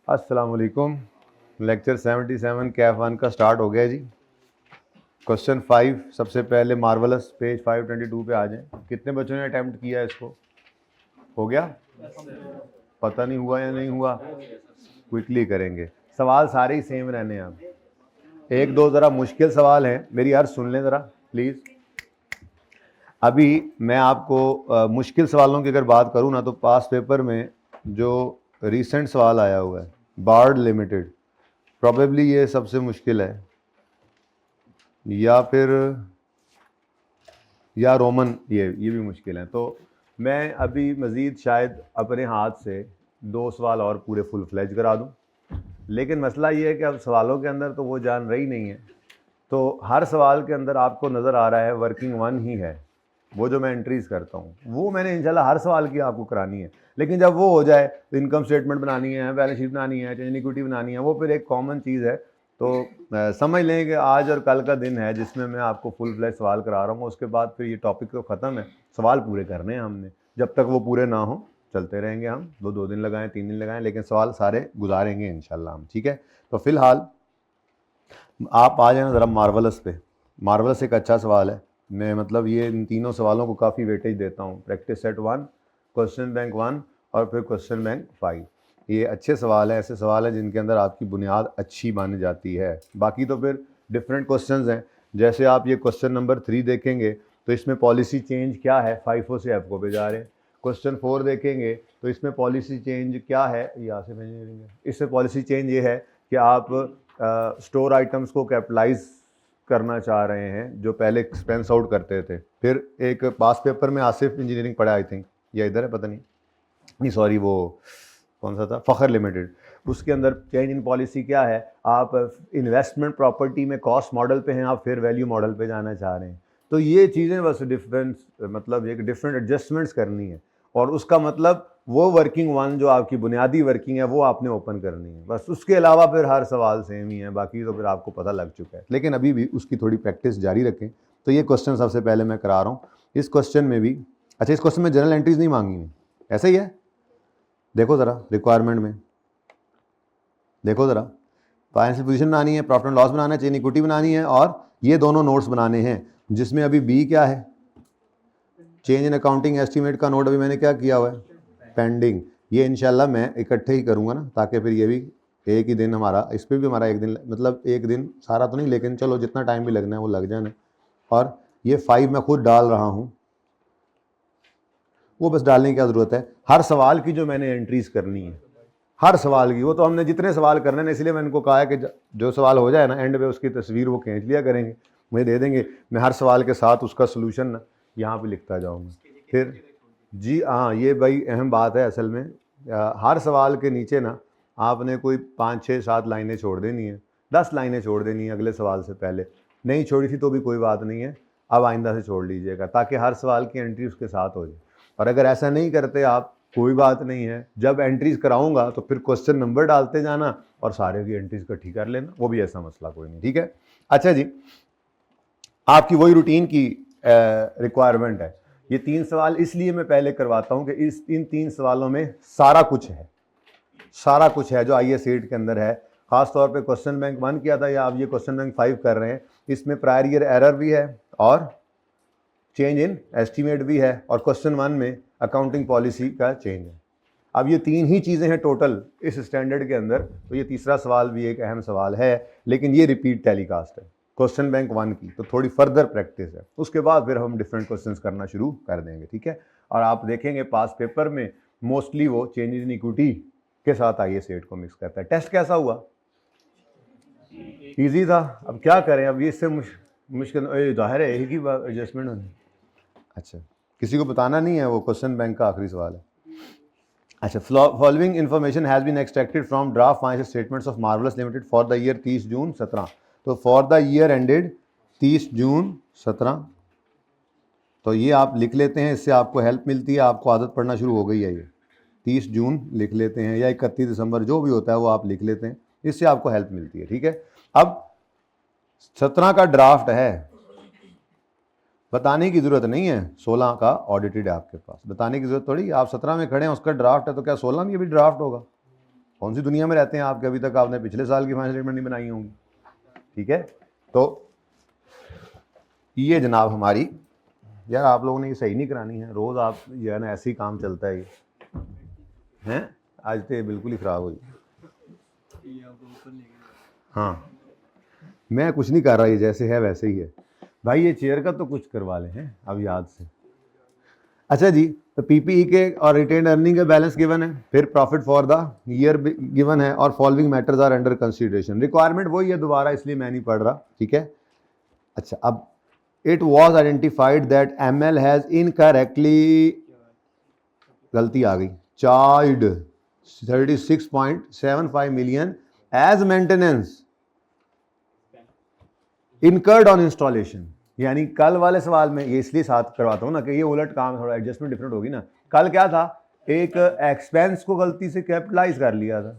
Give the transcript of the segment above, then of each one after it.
अस्सलाम वालेकुम। लेक्चर 77 कैफ 1 का स्टार्ट हो गया है जी। क्वेश्चन 5 सबसे पहले मार्वलस पेज 522 पे आ जाएं। कितने बच्चों ने अटेम्प्ट किया है इसको? हो गया? पता नहीं हुआ या नहीं हुआ, क्विकली करेंगे। सवाल सारे ही सेम रहने हैं। अब एक दो ज़रा मुश्किल सवाल हैं, मेरी अर्ज सुन लें ज़रा प्लीज़। अभी मैं आपको मुश्किल सवालों की अगर बात करूँ ना, तो पास पेपर में जो रिसेंट सवाल आया हुआ है बार्ड लिमिटेड, प्रॉबेबली ये सबसे मुश्किल है, या रोमन, ये भी मुश्किल है। तो मैं अभी मज़ीद शायद अपने हाथ से 2 सवाल और पूरे फुल फ्लेज करा दूं, लेकिन मसला ये है कि अब सवालों के अंदर तो वो जान रही नहीं है। तो हर सवाल के अंदर आपको नज़र आ रहा है वर्किंग वन ही है, वो जो मैं एंट्रीज़ करता हूँ वो मैंने इंशाल्लाह हर सवाल की आपको करानी है। लेकिन जब वो हो जाए तो इनकम स्टेटमेंट बनानी है, बैलेंस शीट बनानी है, चेंज इक्विटी बनानी है, वो फिर एक कॉमन चीज़ है। तो समझ लें कि आज और कल का दिन है जिसमें मैं आपको फुल फ्लैश सवाल करा रहा हूँ। उसके बाद फिर ये टॉपिक तो ख़त्म है, सवाल पूरे करने हैं हमने। जब तक वो पूरे ना हो चलते रहेंगे हम, 2 दिन लगाएं 3 दिन लगाएं, लेकिन सवाल सारे गुजारेंगे इंशाल्लाह हम, ठीक है। तो फिलहाल आप आ जाए ज़रा मार्वलस पे। मार्वलस एक अच्छा सवाल है, मैं मतलब ये इन तीनों सवालों को काफ़ी वेटेज देता हूँ। प्रैक्टिस सेट 1, क्वेश्चन बैंक 1 और फिर क्वेश्चन बैंक 5। ये अच्छे सवाल हैं, ऐसे सवाल हैं जिनके अंदर आपकी बुनियाद अच्छी मानी जाती है। बाकी तो फिर डिफरेंट क्वेश्चंस हैं। जैसे आप ये क्वेश्चन नंबर 3 देखेंगे तो इसमें पॉलिसी चेंज क्या है, FIFO से एफको पे जा रहे हैं। क्वेश्चन 4 देखेंगे तो इसमें पॉलिसी चेंज क्या है, यहाँ से इसमें पॉलिसी चेंज ये है कि आप स्टोर आइटम्स को कैपिटलाइज करना चाह रहे हैं जो पहले एक्सपेंस आउट करते थे। फिर एक पास पेपर में आसिफ इंजीनियरिंग पढ़ा, आई थिंक या इधर है, पता नहीं सॉरी, वो कौन सा था, फ़खर लिमिटेड। उसके अंदर चेंज इन पॉलिसी क्या है, आप इन्वेस्टमेंट प्रॉपर्टी में कॉस्ट मॉडल पे हैं, आप फेयर वैल्यू मॉडल पे जाना चाह रहे हैं। तो ये चीज़ें बस डिफरेंस, मतलब एक डिफरेंट एडजस्टमेंट्स करनी है, और उसका मतलब वो वर्किंग वन जो आपकी बुनियादी वर्किंग है वो आपने ओपन करनी है बस। उसके अलावा फिर हर सवाल सेम ही है, बाकी तो फिर आपको पता लग चुका है, लेकिन अभी भी उसकी थोड़ी प्रैक्टिस जारी रखें। तो ये क्वेश्चन सबसे पहले मैं करा रहा हूँ। इस क्वेश्चन में भी, अच्छा इस क्वेश्चन में जनरल एंट्रीज नहीं मांगी हुई, ऐसा ही है। देखो ज़रा रिक्वायरमेंट में, देखो ज़रा, फाइनेंशियल पोजीशन बनानी है, प्रॉफिट एंड लॉस बनाना है, चेन इक्विटी बनानी है, और ये दोनों नोट्स बनाने हैं। जिसमें अभी बी क्या है, चेंज इन अकाउंटिंग एस्टीमेट का नोट अभी मैंने क्या किया हुआ है, पेंडिंग। ये इंशाल्लाह मैं इकट्ठे ही करूँगा ना, ताकि फिर ये भी एक ही दिन हमारा, इस पर भी हमारा एक दिन, मतलब एक दिन सारा तो नहीं, लेकिन चलो जितना टाइम भी लगना है वो लग जाना। और ये 5 मैं खुद डाल रहा हूँ, वो बस डालने की क्या ज़रूरत है। हर सवाल की जो मैंने एंट्रीज करनी है, हर सवाल की, वो तो हमने जितने सवाल करने हैं, इसलिए मैंने इनको कहा है कि जो सवाल हो जाए ना एंड पे उसकी तस्वीर वो खींच लिया करेंगे, मुझे दे देंगे, मैं हर सवाल के साथ उसका सोल्यूशन ना यहाँ पे लिखता जाऊँगा। फिर जी हाँ, ये भाई अहम बात है असल में। हर सवाल के नीचे ना आपने कोई 5 6 7 लाइनें छोड़ देनी है, 10 लाइनें छोड़ देनी है अगले सवाल से पहले। नहीं छोड़ी थी तो भी कोई बात नहीं है, अब आइंदा से छोड़ लीजिएगा, ताकि हर सवाल की एंट्री उसके साथ हो जाए। और अगर ऐसा नहीं करते आप, कोई बात नहीं है, जब एंट्रीज कराऊंगा तो फिर क्वेश्चन नंबर डालते जाना और सारे की एंट्रीज इकट्ठी कर लेना, वो भी ऐसा मसला कोई नहीं, ठीक है। अच्छा जी, आपकी वही रूटीन की रिक्वायरमेंट है। ये 3 सवाल इसलिए मैं पहले करवाता हूं कि इन 3 सवालों में सारा कुछ है, सारा कुछ है जो आईए सेट के अंदर है। खास तौर पे क्वेश्चन बैंक 1 किया था, या आप ये क्वेश्चन बैंक 5 कर रहे हैं, इसमें प्रायर ईयर एरर भी है और चेंज इन एस्टीमेट भी है, और क्वेश्चन 1 में अकाउंटिंग पॉलिसी का चेंज है। अब ये 3 ही चीज़ें हैं टोटल इस स्टैंडर्ड के अंदर। तो ये तीसरा सवाल भी एक अहम सवाल है, लेकिन ये रिपीट टेलीकास्ट है क्वेश्चन बैंक 1 की, तो थोड़ी फर्दर प्रैक्टिस है। उसके बाद फिर हम डिफरेंट क्वेश्चंस करना शुरू कर देंगे, ठीक है। और आप देखेंगे पास पेपर में मोस्टली वो चेंज इन इक्विटी के साथ आइए सेट को मिक्स करता है। टेस्ट कैसा हुआ? ईजी था। अब क्या करें, अब ये इससे मुश्किल जाहिर है एक ही एडजस्टमेंट होनी। अच्छा, किसी को बताना नहीं है, वो क्वेश्चन बैंक का आखिरी सवाल है। अच्छा, following information has been extracted from draft financial statements of Marvellous Limited for the year 30 June 17। तो for the year ended 30 June 17, तो ये आप लिख लेते हैं, इससे आपको हेल्प मिलती है, आपको आदत पड़ना शुरू हो गई है। ये 30 जून लिख लेते हैं, या 31 दिसंबर, जो भी होता है वो आप लिख लेते हैं, इससे आपको हेल्प मिलती है, ठीक है। अब 17 का ड्राफ्ट है, बताने की ज़रूरत नहीं है, 16 का ऑडिटेड है आपके पास, बताने की ज़रूरत थोड़ी। आप 17 में खड़े हैं, उसका ड्राफ्ट है, तो क्या 16 में भी ड्राफ्ट होगा? कौन सी दुनिया में रहते हैं आप कि अभी तक आपने पिछले साल की फाइनेंशियल स्टेटमेंट नहीं बनाई होंगी। ठीक है, तो ये जनाब हमारी, यार आप लोगों ने ये सही नहीं करानी है, रोज़ आप जो है ना ऐसे ही काम चलता है ये हैं, आज तो ये बिल्कुल ही ख़राब हुई। हाँ, मैं कुछ नहीं कर रहा, ये जैसे है वैसे ही है भाई। ये चेयर का तो कुछ करवा लें हैं अब याद से। अच्छा जी, तो पीपीई के और रिटेन अर्निंग का बैलेंस गिवन है, फिर profit for the year given है, और following matters are under consideration. Requirement वही है दोबारा, इसलिए मैं नहीं पढ़ रहा। ठीक है, अच्छा, अब it was identified that ML has incorrectly, गलती आ गई, charge 36.75 million as maintenance incurred on installation. यानी कल वाले सवाल में, ये इसलिए साथ करवाता हूँ ना कि ये उलट काम, थोड़ा एडजस्टमेंट डिफरेंट होगी ना। कल क्या था, एक एक्सपेंस को गलती से कैपिटलाइज कर लिया था,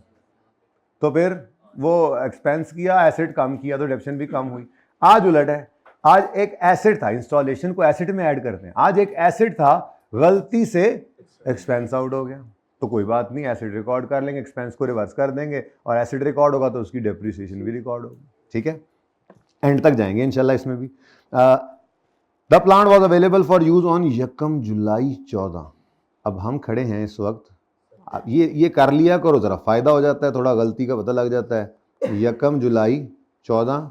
तो फिर वो एक्सपेंस किया, एसेट कम किया, तो डिडक्शन भी कम हुई। आज उलट है, आज एक एसेट था, इंस्टॉलेशन को एसेट में ऐड करते हैं, आज एक एसेट था, गलती से एक्सपेंस आउट हो गया, तो कोई बात नहीं, एसेट रिकॉर्ड कर लेंगे, एक्सपेंस को रिवर्स कर देंगे, और एसेट रिकॉर्ड होगा तो उसकी डेप्रिसिएशन भी रिकॉर्ड होगी। ठीक है, एंड तक जाएंगे इंशाल्लाह इसमें भी। The plant was available for use on यकम जुलाई 14। अब हम खड़े हैं इस वक्त, ये कर लिया करो जरा, फायदा हो जाता है, थोड़ा गलती का पता लग जाता है। यकम जुलाई 14,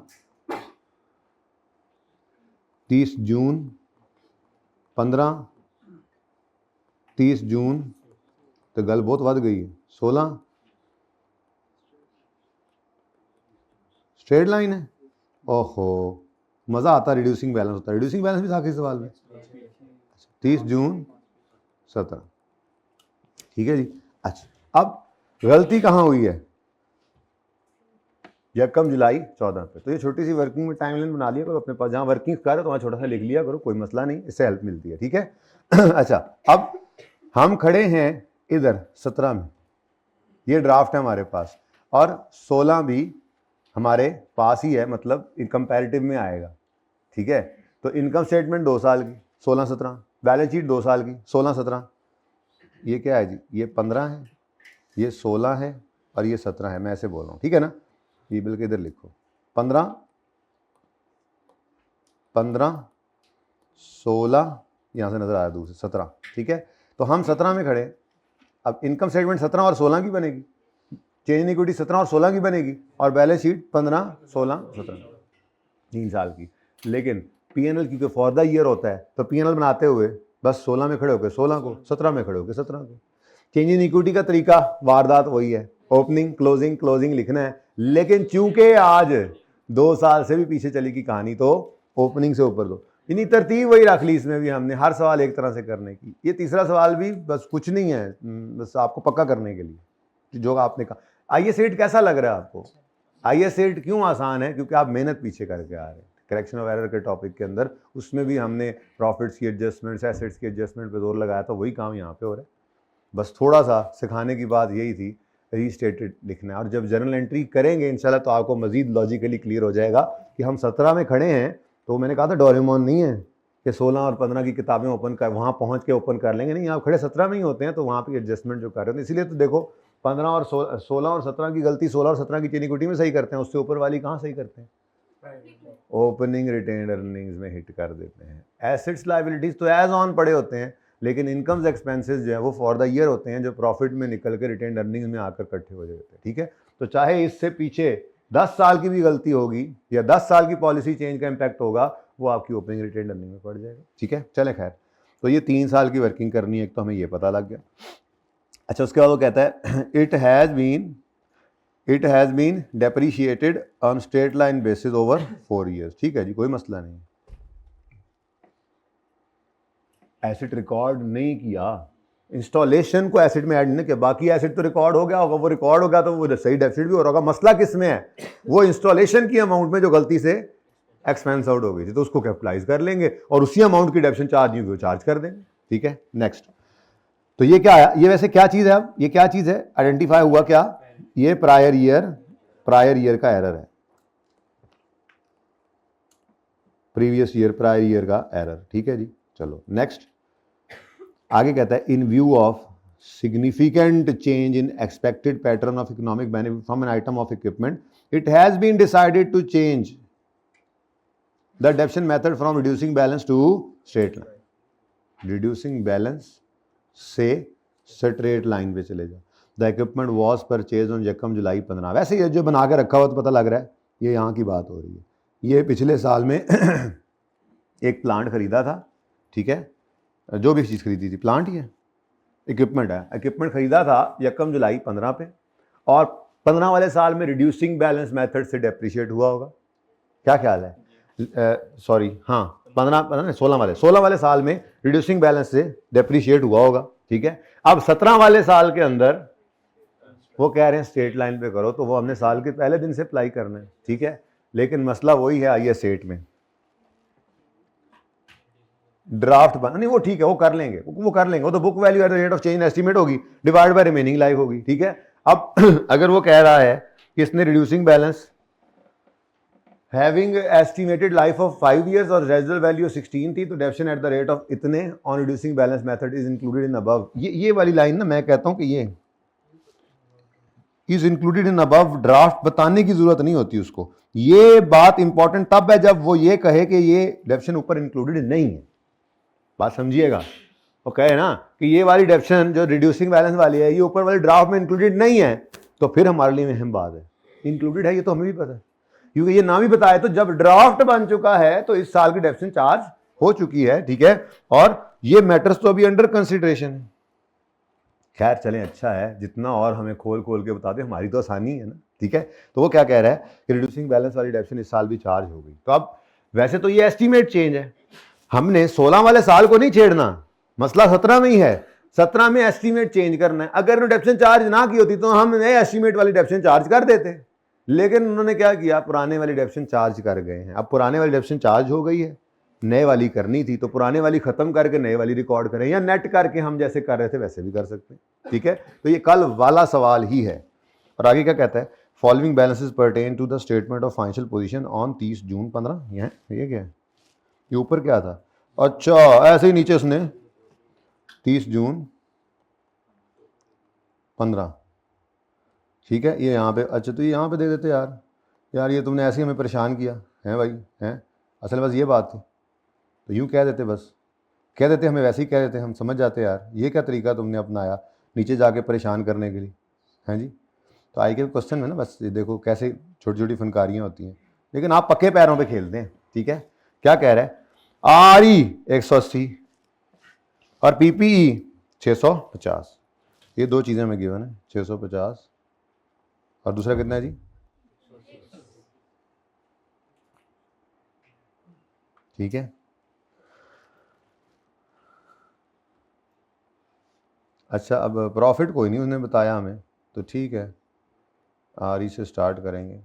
30 जून 15, 30 जून तो गल बहुत वध गई है, 16 स्ट्रेट लाइन है। ओहो, मज़ा आता, रिड्यूसिंग बैलेंस होता है। रिड्यूसिंग बैलेंस भी था किस सवाल में, 30 जून 17। ठीक है जी। अच्छा, अब गलती कहाँ हुई है, यकम जुलाई 14 पे। तो ये छोटी सी वर्किंग में टाइमलाइन बना लिया करो अपने पास, जहाँ वर्किंग कर रहे हो तो वहाँ छोटा सा लिख लिया करो, कोई मसला नहीं, इससे हेल्प मिलती है। ठीक है अच्छा, अब हम खड़े हैं इधर 17 में, ये ड्राफ्ट है हमारे पास, और 16 भी हमारे पास ही है, मतलब कंपैरेटिव में आएगा। ठीक है, तो इनकम स्टेटमेंट 2 साल की 16-17, बैलेंस शीट 2 साल की 16-17, ये क्या है जी, ये 15 है, ये 16 है, और ये 17 है, मैं ऐसे बोल रहा हूँ। ठीक है ना, ये बिल के इधर लिखो, 15, 16, यहाँ से नजर आया दूर से 17। ठीक है, तो हम 17 में खड़े। अब इनकम स्टेटमेंट 17 और 16 की बनेगी, चेंज इन इक्विटी 17 और 16 की बनेगी, और बैलेंस शीट 15, 16, 17, 3 साल की। लेकिन पीएनएल क्योंकि फॉर द ईयर होता है, तो पीएनएल बनाते हुए बस 16 में खड़े होकर 16 को, 17 में खड़े होकर 17 को। चेंज इन इक्विटी का तरीका, वारदात वही है, ओपनिंग क्लोजिंग क्लोजिंग लिखना है, लेकिन चूंकि आज 2 साल से भी पीछे चली की कहानी, तो ओपनिंग से ऊपर दो, यानी तरतीब वही रख ली इसमें भी हमने, हर सवाल एक तरह से करने की। ये तीसरा सवाल भी बस कुछ नहीं है, बस आपको पक्का करने के लिए जो आपने कहा। आईए सेट कैसा लग रहा है आपको, आईए सेट क्यों आसान है, क्योंकि आप मेहनत पीछे करके आ रहे हैं। करेक्शन ऑफ एरर के टॉपिक के अंदर, उसमें भी हमने प्रॉफिट्स की एडजस्टमेंट्स, एसेट्स की एडजस्टमेंट पे जोर लगाया था, वही काम यहाँ पे हो रहा है। बस थोड़ा सा सिखाने की बात यही थी, रीस्टेटेड लिखना है, और जब जर्नल एंट्री करेंगे इंशाल्लाह तो आपको मजीद लॉजिकली क्लियर हो जाएगा कि हम 17 में खड़े हैं। तो मैंने कहा था डोरेमोन नहीं है कि 16 और 15 की किताबें ओपन कर, वहाँ पहुँच के ओपन कर लेंगे, नहीं, आप खड़े 17 में ही होते हैं, तो वहाँ पे एडजस्टमेंट जो कर रहे हैं। इसीलिए तो देखो 15 और 16 और 17 की गलती 16 और 17 की चेन इक्विटी में सही करते हैं, उससे ऊपर वाली कहाँ सही करते हैं, ओपनिंग रिटेन्ड अर्निंग्स में हिट कर देते हैं। एसेट्स लायबिलिटीज तो एज ऑन पड़े होते हैं, लेकिन इनकम्स एक्सपेंसेस जो है वो फॉर द ईयर होते हैं, जो प्रॉफिट में निकल के रिटेन्ड अर्निंग्स में आकर इकट्ठे हो जाते हैं। ठीक है, तो चाहे इससे पीछे 10 साल की भी गलती होगी या 10 साल की पॉलिसी चेंज का इम्पैक्ट होगा, वो आपकी ओपनिंग रिटेन्ड अर्निंग में पड़ जाएगा। ठीक है, चले खैर, तो ये 3 साल की वर्किंग करनी है, एक तो हमें ये पता लग गया। अच्छा, उसके बाद वो कहता है it has been depreciated on straight line basis over 4 years. ठीक है जी, कोई मसला नहीं। एसेट रिकॉर्ड नहीं किया, इंस्टॉलेशन को एसेट में ऐड नहीं किया, बाकी एसेट तो रिकॉर्ड हो गया होगा, वो रिकॉर्ड हो गया तो वो सही डेफिसिट भी हो रहा होगा। मसला किस में है, वो इंस्टॉलेशन की अमाउंट में जो गलती से एक्सपेंस आउट हो गई थी, तो उसको कैपिटलाइज कर लेंगे और उसी अमाउंट की डेप्शन चार्ज नहीं हुई चार्ज कर देंगे। ठीक है, नेक्स्ट। तो ये क्या है, ये वैसे क्या चीज़ है, अब ये क्या चीज़ है, आइडेंटिफाई हुआ क्या, ये प्रायर ईयर का एरर है, प्रीवियस ईयर प्रायर ईयर का एरर। ठीक है जी, चलो नेक्स्ट। आगे कहता है इन view of significant change in expected pattern of economic benefit from an item of equipment, it has been decided to change the adaptation method from reducing balance to straight line. Reducing balance से straight line पे चले जाओ. The equipment was purchase on यकम जुलाई 15. वैसे ये जो बना के रखा हुआ तो पता लग रहा है ये यहाँ की बात हो रही है. ये पिछले साल में एक प्लांट खरीदा था, ठीक है, जो भी चीज़ खरीदी थी, प्लांट ही है, इक्विपमेंट है, इक्विपमेंट खरीदा था यकम जुलाई 15 पे, और 15 वाले साल में रिड्यूसिंग बैलेंस मेथड से डेप्रिशिएट हुआ होगा. क्या ख्याल है? सॉरी, हाँ, 16 वाले साल में रिड्यूसिंग बैलेंस से डेप्रिशिएट हुआ होगा, ठीक है. अब 17 वाले साल के अंदर वो कह रहे हैं स्ट्रेट लाइन पे करो, तो वो हमने साल के पहले दिन से अप्लाई करना है, ठीक है. लेकिन मसला वही है, आइए सेट में ड्राफ्ट बना नहीं, वो ठीक है, वो कर लेंगे, वो तो book value at the rate of change estimate होगी, डिवाइड बाय रिमेनिंग लाइफ होगी, ठीक है. अब अगर वो कह रहा है कि इसने reducing balance having estimated life of 5 years और रेजिडुअल वैल्यू 16 थी, तो depreciation at the rate of इतने on reducing balance method is included in above. ये वाली लाइन ना मैं कहता हूं कि ये is included in above draft बताने की जरूरत नहीं होती उसको. ये बात इंपॉर्टेंट तब है जब वो ये कहे कि ये डेप्शन ऊपर इंक्लूडेड नहीं है. बात समझिएगा, वो कहे ना कि ये वाली डेप्शन जो रिड्यूसिंग बैलेंस वाली है ये ऊपर वाले ड्राफ्ट में इंक्लूडेड नहीं है, तो फिर हमारे लिए अहम बात है. इंक्लूडेड है ये तो हमें भी पता है, क्योंकि ये ना भी बताए तो जब ड्राफ्ट बन चुका है तो इस साल की डेप्शन चार्ज हो चुकी है, ठीक है, और ये मैटर्स तो अभी अंडर कंसिडरेशन है. खैर चलें, अच्छा है, जितना और हमें खोल के बता दें, हमारी तो आसानी है ना, ठीक है. तो वो क्या कह रहा है कि रिड्यूसिंग बैलेंस वाली डेप्शन इस साल भी चार्ज हो गई. तो अब वैसे तो ये एस्टीमेट चेंज है, हमने 16 वाले साल को नहीं छेड़ना, मसला 17 में ही है. 17 में एस्टीमेट चेंज करना है. अगर डेप्शन चार्ज ना की होती तो हम नए एस्टीमेट वाली डेप्शन चार्ज कर देते, लेकिन उन्होंने क्या किया, पुराने वाली डेप्शन चार्ज कर गए हैं. अब पुराने वाली डेप्शन चार्ज हो गई है, नए वाली करनी थी, तो पुराने वाली खत्म करके नए वाली रिकॉर्ड करें, या नेट करके हम जैसे कर रहे थे वैसे भी कर सकते हैं, ठीक है. तो ये कल वाला सवाल ही है. और आगे क्या कहता है, following balances pertain to the statement of financial position on 30 June 15. ये क्या है, ये ऊपर क्या था, अच्छा ऐसे ही नीचे उसने 30 जून 15, ठीक है, ये यहाँ पे, अच्छा तो ये यहाँ पे दे देते यार ये तुमने ऐसे ही हमें परेशान किया है भाई, हैं, असल बस ये बात थी, तो यूँ कह देते, बस कह देते, हमें वैसे ही कह देते, हम समझ जाते यार. ये क्या तरीका तुमने अपनाया नीचे जाके परेशान करने के लिए, हैं जी. तो आई के क्वेश्चन में ना बस देखो कैसे छोटी छोटी फनकारियाँ होती हैं, लेकिन आप पक्के पैरों पर खेलते हैं, ठीक है. क्या कह रहा है, RE 180 और PPE 650. ये दो चीज़ें हमें गिवन है, 650 और दूसरा कितना है जी, ठीक है. अच्छा अब प्रॉफिट कोई नहीं उसने बताया हमें, तो ठीक है, RE से स्टार्ट करेंगे,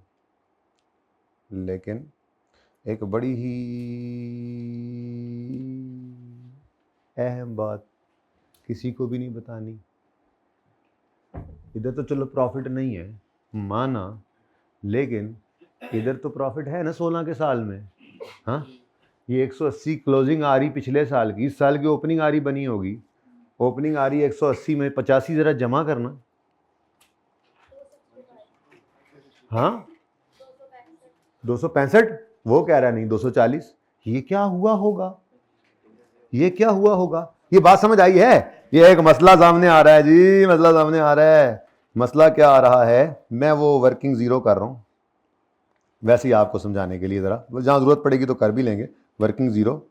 लेकिन एक बड़ी ही अहम बात किसी को भी नहीं बतानी. इधर तो चलो प्रॉफिट नहीं है माना, लेकिन इधर तो प्रॉफिट है ना 16 के साल में. हाँ, ये 180 क्लोजिंग RE पिछले साल की, इस साल की ओपनिंग RE बनी होगी. ओपनिंग RE 180 में 85 ज़रा जमा करना. हाँ 265, वो कह रहा नहीं 240. ये क्या हुआ होगा, ये क्या हुआ होगा, ये बात समझ आई है. ये एक मसला सामने आ रहा है जी, मसला सामने आ रहा है. मसला क्या आ रहा है, मैं वो वर्किंग ज़ीरो कर रहा हूँ वैसे ही आपको समझाने के लिए, ज़रा जहाँ ज़रूरत पड़ेगी तो कर भी लेंगे. वर्किंग ज़ीरो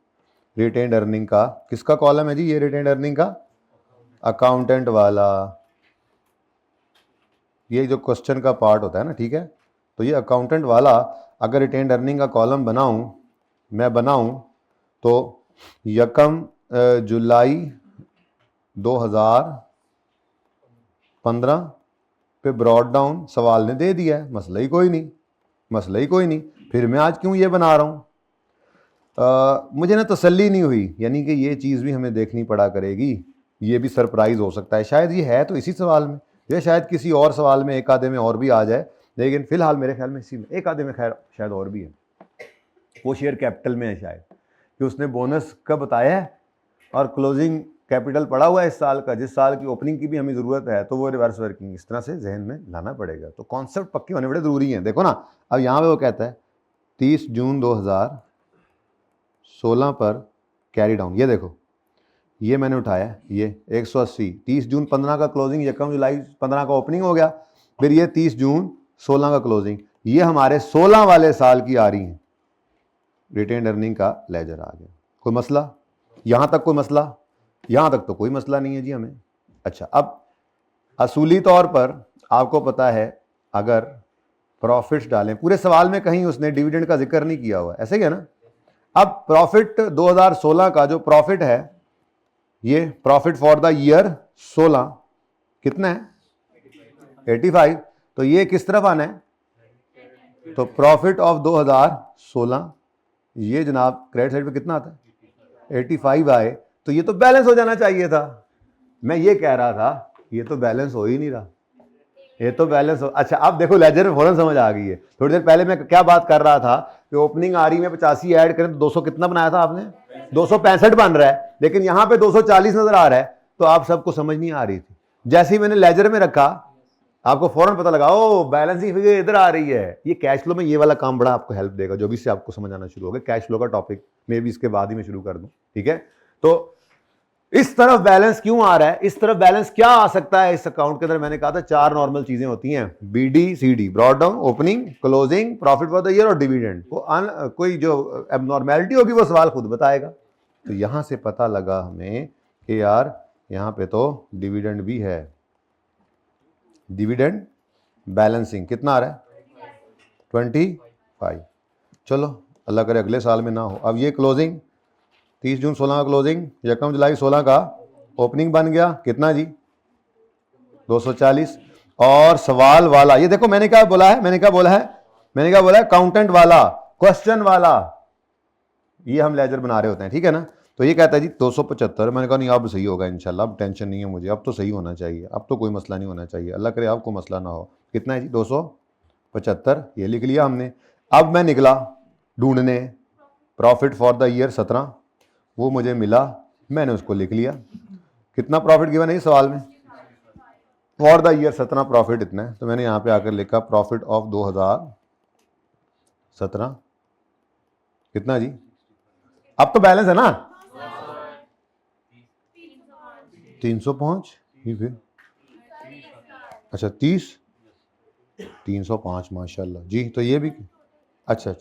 रिटेन्ड अर्निंग का किसका कॉलम है जी, ये रिटेन्ड अर्निंग का अकाउंटेंट वाला, ये जो क्वेश्चन का पार्ट होता है ना, ठीक है. तो ये अकाउंटेंट वाला अगर रिटेन्ड अर्निंग का कॉलम मैं बनाऊं तो यकम जुलाई 2015 पे ब्रॉड डाउन सवाल ने दे दिया है, मसला ही कोई नहीं. फिर मैं आज क्यों ये बना रहा हूँ, मुझे ना तसल्ली नहीं हुई, यानी कि ये चीज़ भी हमें देखनी पड़ा करेगी. ये भी सरप्राइज़ हो सकता है, शायद ये है तो इसी सवाल में, या शायद किसी और सवाल में एक आधे में और भी आ जाए, लेकिन फ़िलहाल मेरे ख्याल में इसी में एक आधे में खैर शायद और भी है. वो शेयर कैपिटल में है शायद, कि उसने बोनस का बताया है और क्लोजिंग कैपिटल पड़ा हुआ है इस साल का, जिस साल की ओपनिंग की भी हमें ज़रूरत है, तो वो रिवर्स वर्किंग इस तरह से जहन में लाना पड़ेगा। तो कॉन्सेप्ट पक्के होने बड़े ज़रूरी हैं। देखो ना, अब यहाँ पे वो कहता है 30 जून 2016 पर कैरी डाउन, ये देखो ये मैंने उठाया, ये 180, 30 जून 15 का क्लोजिंग, 1 जुलाई 15 का ओपनिंग हो गया, फिर ये 30 जून 16 का क्लोजिंग, ये हमारे 16 वाले साल की आ रही है, रिटेन अर्निंग का लेजर आ गया। कोई मसला? यहाँ तक कोई मसला? यहाँ तक तो कोई मसला नहीं है जी हमें। अच्छा, अब असूली तौर पर आपको पता है, अगर प्रॉफिट्स डालें, पूरे सवाल में कहीं उसने डिविडेंड का जिक्र नहीं किया हुआ, ऐसे ही है ना। अब प्रॉफिट 2016 का जो प्रॉफिट है, ये प्रॉफिट फॉर द ईयर 16 कितना है? 85। तो ये किस तरफ आना है? तो प्रॉफिट ऑफ 2016, ये जनाब क्रेडिट साइड पे कितना आता है? 85 आए, तो ये तो बैलेंस हो जाना चाहिए था। मैं ये कह रहा था ये तो बैलेंस हो ही नहीं रहा, ये तो बैलेंस हो। अच्छा, अब देखो लेजर में फौरन समझ आ गई है। थोड़ी देर पहले मैं क्या बात कर रहा था कि ओपनिंग आ रही में 85 ऐड करें तो 200 कितना बनाया था आपने? 265 बन रहा है, लेकिन यहां पे 240 नजर आ रहा है, तो आप सबको समझ नहीं आ रही थी। जैसे ही मैंने लेजर में रखा, आपको फौरन पता लगा, ओ बैलेंसिंग फिगर इधर आ रही है। ये कैश फ्लो में ये वाला काम बड़ा आपको हेल्प देगा, जो भी से आपको समझ आना शुरू हो गया। कैश फ्लो का टॉपिक में भी इसके बाद ही मैं शुरू कर दूं, ठीक है। तो इस तरफ बैलेंस क्यों आ रहा है, इस तरफ बैलेंस क्या आ सकता है इस अकाउंट के अंदर? मैंने कहा था 4 नॉर्मल चीजें होती हैं, BD CD, brought down, opening, closing, profit for the year और डिविडेंड। कोई जो एबनॉर्मेलिटी होगी वो सवाल खुद बताएगा। तो यहां से पता लगा हमें कि यार यहां पे तो डिविडेंड भी है। डिविडेंड बैलेंसिंग कितना आ रहा है? 25। चलो अल्लाह करे अगले साल में ना हो। अब ये क्लोजिंग 30 जून 16 का क्लोजिंग, 1 जुलाई 16 का ओपनिंग बन गया, कितना जी? 240। और सवाल वाला, ये देखो मैंने क्या बोला है, मैंने क्या बोला है काउंटेंट वाला, क्वेश्चन वाला, ये हम लेजर बना रहे होते हैं, ठीक है ना। तो ये कहता है जी 275। मैंने कहा नहीं अब सही होगा इंशाल्लाह, अब टेंशन नहीं है मुझे, अब तो सही होना चाहिए, अब तो कोई मसला नहीं होना चाहिए, अल्लाह करे आपको मसला ना हो। कितना है जी? 275, ये लिख लिया हमने। अब मैं निकला ढूंढने प्रॉफिट फॉर द ईयर 17, वो मुझे मिला, मैंने उसको लिख लिया। कितना प्रॉफिट गिवन है इस सवाल में? फॉर द ईयर 17 प्रॉफिट इतना है, तो मैंने यहां पे आकर लिखा प्रॉफिट ऑफ 2017 कितना जी? अब तो बैलेंस है ना? 305 ही फिर, अच्छा 305 माशाल्लाह जी। तो ये भी अच्छा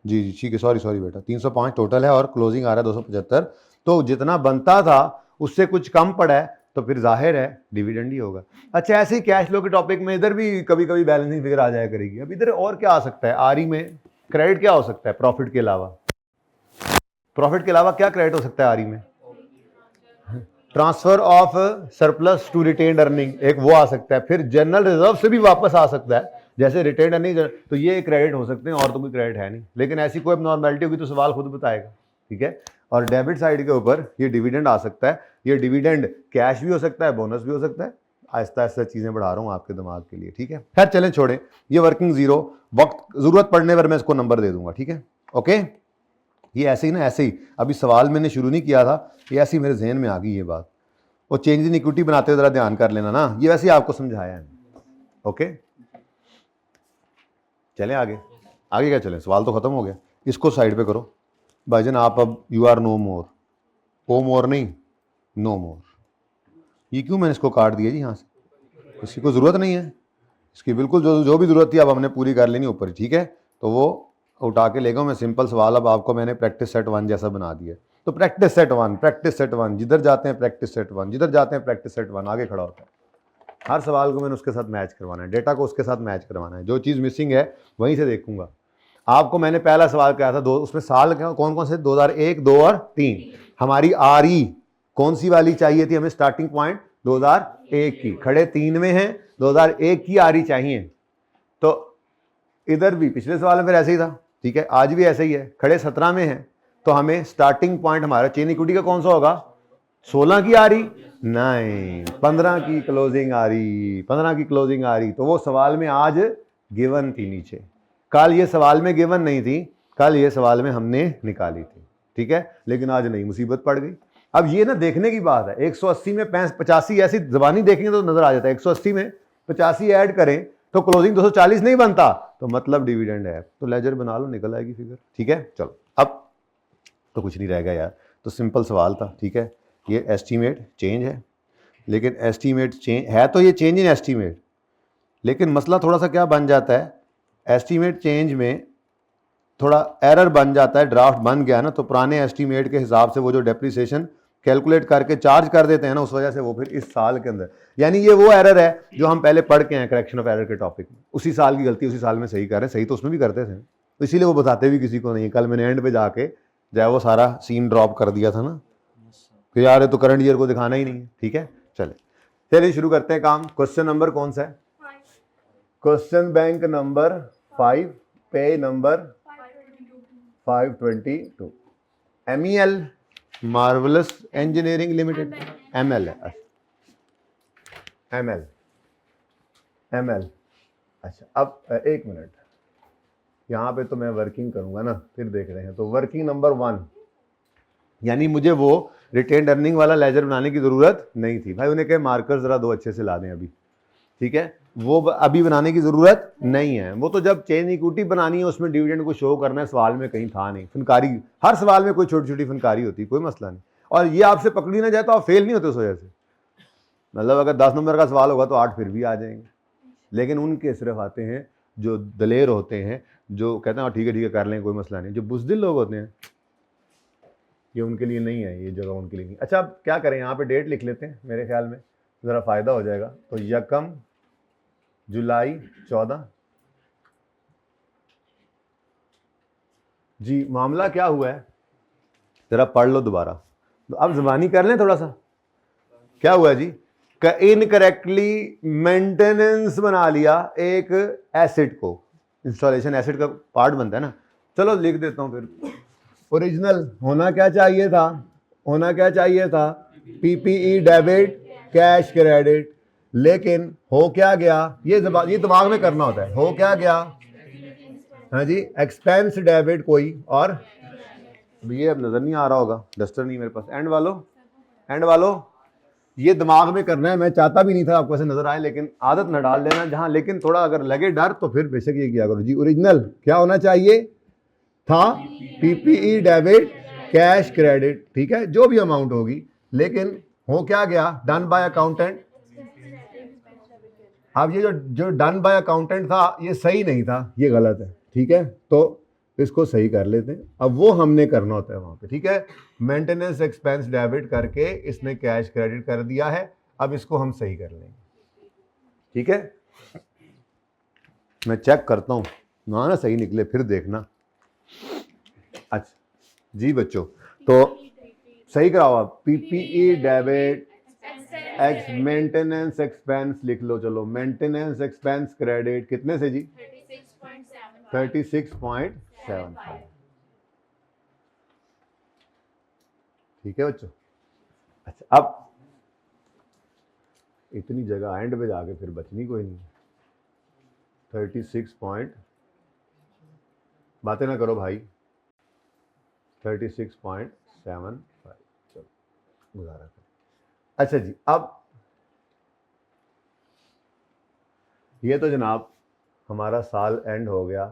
जी जी ठीक है, सॉरी बेटा, 305 टोटल है और क्लोजिंग आ रहा है 275। तो जितना बनता था उससे कुछ कम पड़ा है, तो फिर जाहिर है डिविडेंड ही होगा। अच्छा, ऐसे ही कैश फ्लो के टॉपिक में इधर भी कभी कभी बैलेंसिंग फिगर आ जाया करेगी। अब इधर और क्या आ सकता है? आरई में क्रेडिट क्या हो सकता है प्रॉफिट के अलावा? प्रॉफिट के अलावा क्या क्रेडिट हो सकता है आरई में? Transfer of surplus to retained earning, एक वो आ सकता है। फिर जनरल रिजर्व से भी वापस आ सकता है, जैसे रिटेन्ड अर्निंग, तो ये क्रेडिट हो सकते हैं, और तो कोई क्रेडिट है नहीं। लेकिन ऐसी कोई नॉर्मेलिटी होगी तो सवाल खुद बताएगा, ठीक है। और डेबिट साइड के ऊपर ये डिविडेंड आ सकता है। ये डिविडेंड कैश भी हो सकता है, बोनस भी हो सकता है। आहिस्ता आहिस्ता चीजें बढ़ा रहा हूँ आपके दिमाग के लिए, ठीक है। खैर चलें छोड़ें, ये वर्किंग जीरो, वक्त जरूरत पड़ने पर मैं इसको नंबर दे दूंगा, ठीक है। ओके, ये ऐसे ही ना, ऐसे ही अभी सवाल मैंने शुरू नहीं किया था, ये ऐसे ही मेरे जहन में आ गई ये बात। वो चेंज इन इक्विटी बनाते हुए जरा ध्यान कर लेना ना, ये वैसे ही आपको समझाया है। ओके, चलें आगे। आगे क्या चलें, सवाल तो खत्म हो गया, इसको साइड पे करो भाईजान। आप अब यू आर नो मोर, ओ मोर नहीं, नो मोर। ये क्यों मैंने इसको काट दिया जी यहाँ से? इसकी कोई ज़रूरत नहीं है, इसकी बिल्कुल जो भी ज़रूरत थी अब हमने पूरी कर लेनी ऊपर, ठीक है। तो वो उठा के ले गया मैं, सिंपल सवाल अब आपको मैंने प्रैक्टिस सेट 1 जैसा बना दिया। तो प्रैक्टिस सेट 1, जिधर जाते हैं प्रैक्टिस सेट 1, जिधर जाते हैं प्रैक्टिस सेट 1 आगे खड़ा होता है। हर सवाल को मैंने उसके साथ मैच करवाना है, डेटा को उसके साथ मैच करवाना है। जो चीज़ मिसिंग है वहीं से देखूंगा। आपको मैंने पहला सवाल किया था, उसमें साल कौन कौन से? 2001, 2 और 3। हमारी आरई कौन सी वाली चाहिए थी हमें? स्टार्टिंग पॉइंट 2001 की, खड़े 3 में है, 2001 की आरई चाहिए। तो इधर भी पिछले सवाल में फिर ऐसे ही था, ठीक है, आज भी ऐसे ही है, खड़े 17 में है, तो हमें स्टार्टिंग पॉइंट हमारा चेन इक्विटी का कौन सा होगा? 16 की आ रही, नहीं 15 की क्लोजिंग आ रही, 15 की क्लोजिंग आ रही। तो वो सवाल में आज गिवन थी नीचे, कल ये सवाल में गिवन नहीं थी, कल ये सवाल में हमने निकाली थी, ठीक है। लेकिन आज नहीं, मुसीबत पड़ गई। अब ये ना देखने की बात है, 180 में 85 ऐसी जबानी देखेंगे तो नजर आ जाता है, 180 में 85 ऐड करें तो क्लोजिंग 240 नहीं बनता, तो मतलब डिविडेंड है। तो लेजर बना लो, निकल आएगी फिगर। ठीक है, चलो अब तो कुछ नहीं रहेगा यार, तो सिंपल सवाल था। ठीक है, ये एस्टीमेट चेंज है, लेकिन एस्टीमेट चेंज है तो ये चेंज इन एस्टीमेट, लेकिन मसला थोड़ा सा क्या बन जाता है, एस्टीमेट चेंज में थोड़ा एरर बन जाता है। ड्राफ्ट बन गया ना तो पुराने एस्टीमेट के हिसाब से वो जो डेप्रिसिएशन कैलकुलेट करके चार्ज कर देते हैं ना, उस वजह से वो फिर इस साल के अंदर, यानी ये वो एरर है जो हम पहले पढ़ के हैं करेक्शन ऑफ एरर के टॉपिक में, उसी साल की गलती उसी साल में सही कर रहे हैं। सही तो उसमें भी करते थे, तो इसीलिए वो बताते भी किसी को नहीं। कल मैंने एंड पे जाके चाहे वो सारा सीन ड्रॉप कर दिया था ना, कि यार तो करंट ईयर को दिखाना ही नहीं है। ठीक है, चलिए शुरू करते हैं काम। क्वेश्चन नंबर कौन सा है? क्वेश्चन बैंक नंबर 5, पे number 522, MEL marvellous engineering limited, ML है, ML। अच्छा, अब एक मिनट, यहाँ पे तो मैं वर्किंग करूँगा ना, फिर देख रहे हैं। तो वर्किंग नंबर 1, यानी मुझे वो रिटेन्ड अर्निंग वाला लेजर बनाने की ज़रूरत नहीं थी। भाई उन्हें कहे मार्कर ज़रा 2 अच्छे से ला दें अभी। ठीक है, वो अभी बनाने की ज़रूरत नहीं है। वो तो जब चेंज इक्विटी बनानी है, उसमें डिविडेंड को शो करना है, सवाल में कहीं था नहीं। फनकारी, हर सवाल में कोई छोटी छोटी फनकारी होती है, कोई मसला नहीं। और ये आपसे पकड़ी ना जाए तो आप फेल नहीं होते उस वजह से। मतलब अगर 10 नंबर का सवाल होगा तो 8 फिर भी आ जाएंगे, लेकिन उनके सिर्फ आते हैं जो दलेर होते हैं, जो कहते हैं ठीक है कर लें, कोई मसला नहीं। जो बुज़दिल लोग होते हैं, ये उनके लिए नहीं है, ये जगह उनके लिए नहीं। अच्छा, अब क्या करें, यहाँ पे डेट लिख लेते हैं, मेरे ख्याल में ज़रा फ़ायदा हो जाएगा। तो 1 जुलाई 14 जी। मामला क्या हुआ है ज़रा पढ़ लो दोबारा, तो अब ज़बानी कर लें थोड़ा सा। क्या हुआ जी? इनकरेक्टली मेंटेनेंस बना लिया एक एसिड को, इंस्टॉलेशन एसिड का पार्ट बनता है ना। चलो लिख देता हूं फिर। ओरिजिनल होना क्या चाहिए था? होना क्या चाहिए था? PPE debit, cash credit. लेकिन हो क्या गया? ये दिमाग में करना होता है। हो क्या गया? हाँ जी, एक्सपेंस डेबिट कोई, और ये अब नजर नहीं आ रहा होगा, डस्टर नहीं मेरे पास। एंड वालों ये दिमाग में करना है। मैं चाहता भी नहीं था आपको ऐसे नजर आए, लेकिन आदत न डाल देना जहां, लेकिन थोड़ा अगर लगे डर तो फिर बेशक ये किया करो जी। ओरिजिनल क्या होना चाहिए था? PPE debit, cash credit. ठीक है, जो भी अमाउंट होगी। लेकिन हो क्या गया? Done by accountant. अब ये जो डन बाय अकाउंटेंट था, ये सही नहीं था, ये गलत है। ठीक है, तो इसको सही कर लेते हैं। अब वो हमने करना होता है वहां पे। ठीक है, मेंटेनेंस एक्सपेंस डेबिट करके इसने कैश क्रेडिट कर दिया है। अब इसको हम सही कर लेंगे। ठीक है, मैं चेक करता हूं ना सही निकले, फिर देखना। अच्छा जी बच्चों, तो सही कराओ आप। PPE डेबिट मेंटेनेंस एक्सपेंस लिख लो। चलो, मेंटेनेंस एक्सपेंस क्रेडिट कितने से जी? 36.75। ठीक है बच्चों। अच्छा, अब इतनी जगह एंड पे जाके फिर बचनी कोई नहीं। 36 पॉइंट, बातें ना करो भाई, 36.75। चलो गुजारा करो। अच्छा जी, अब ये तो जनाब हमारा साल एंड हो गया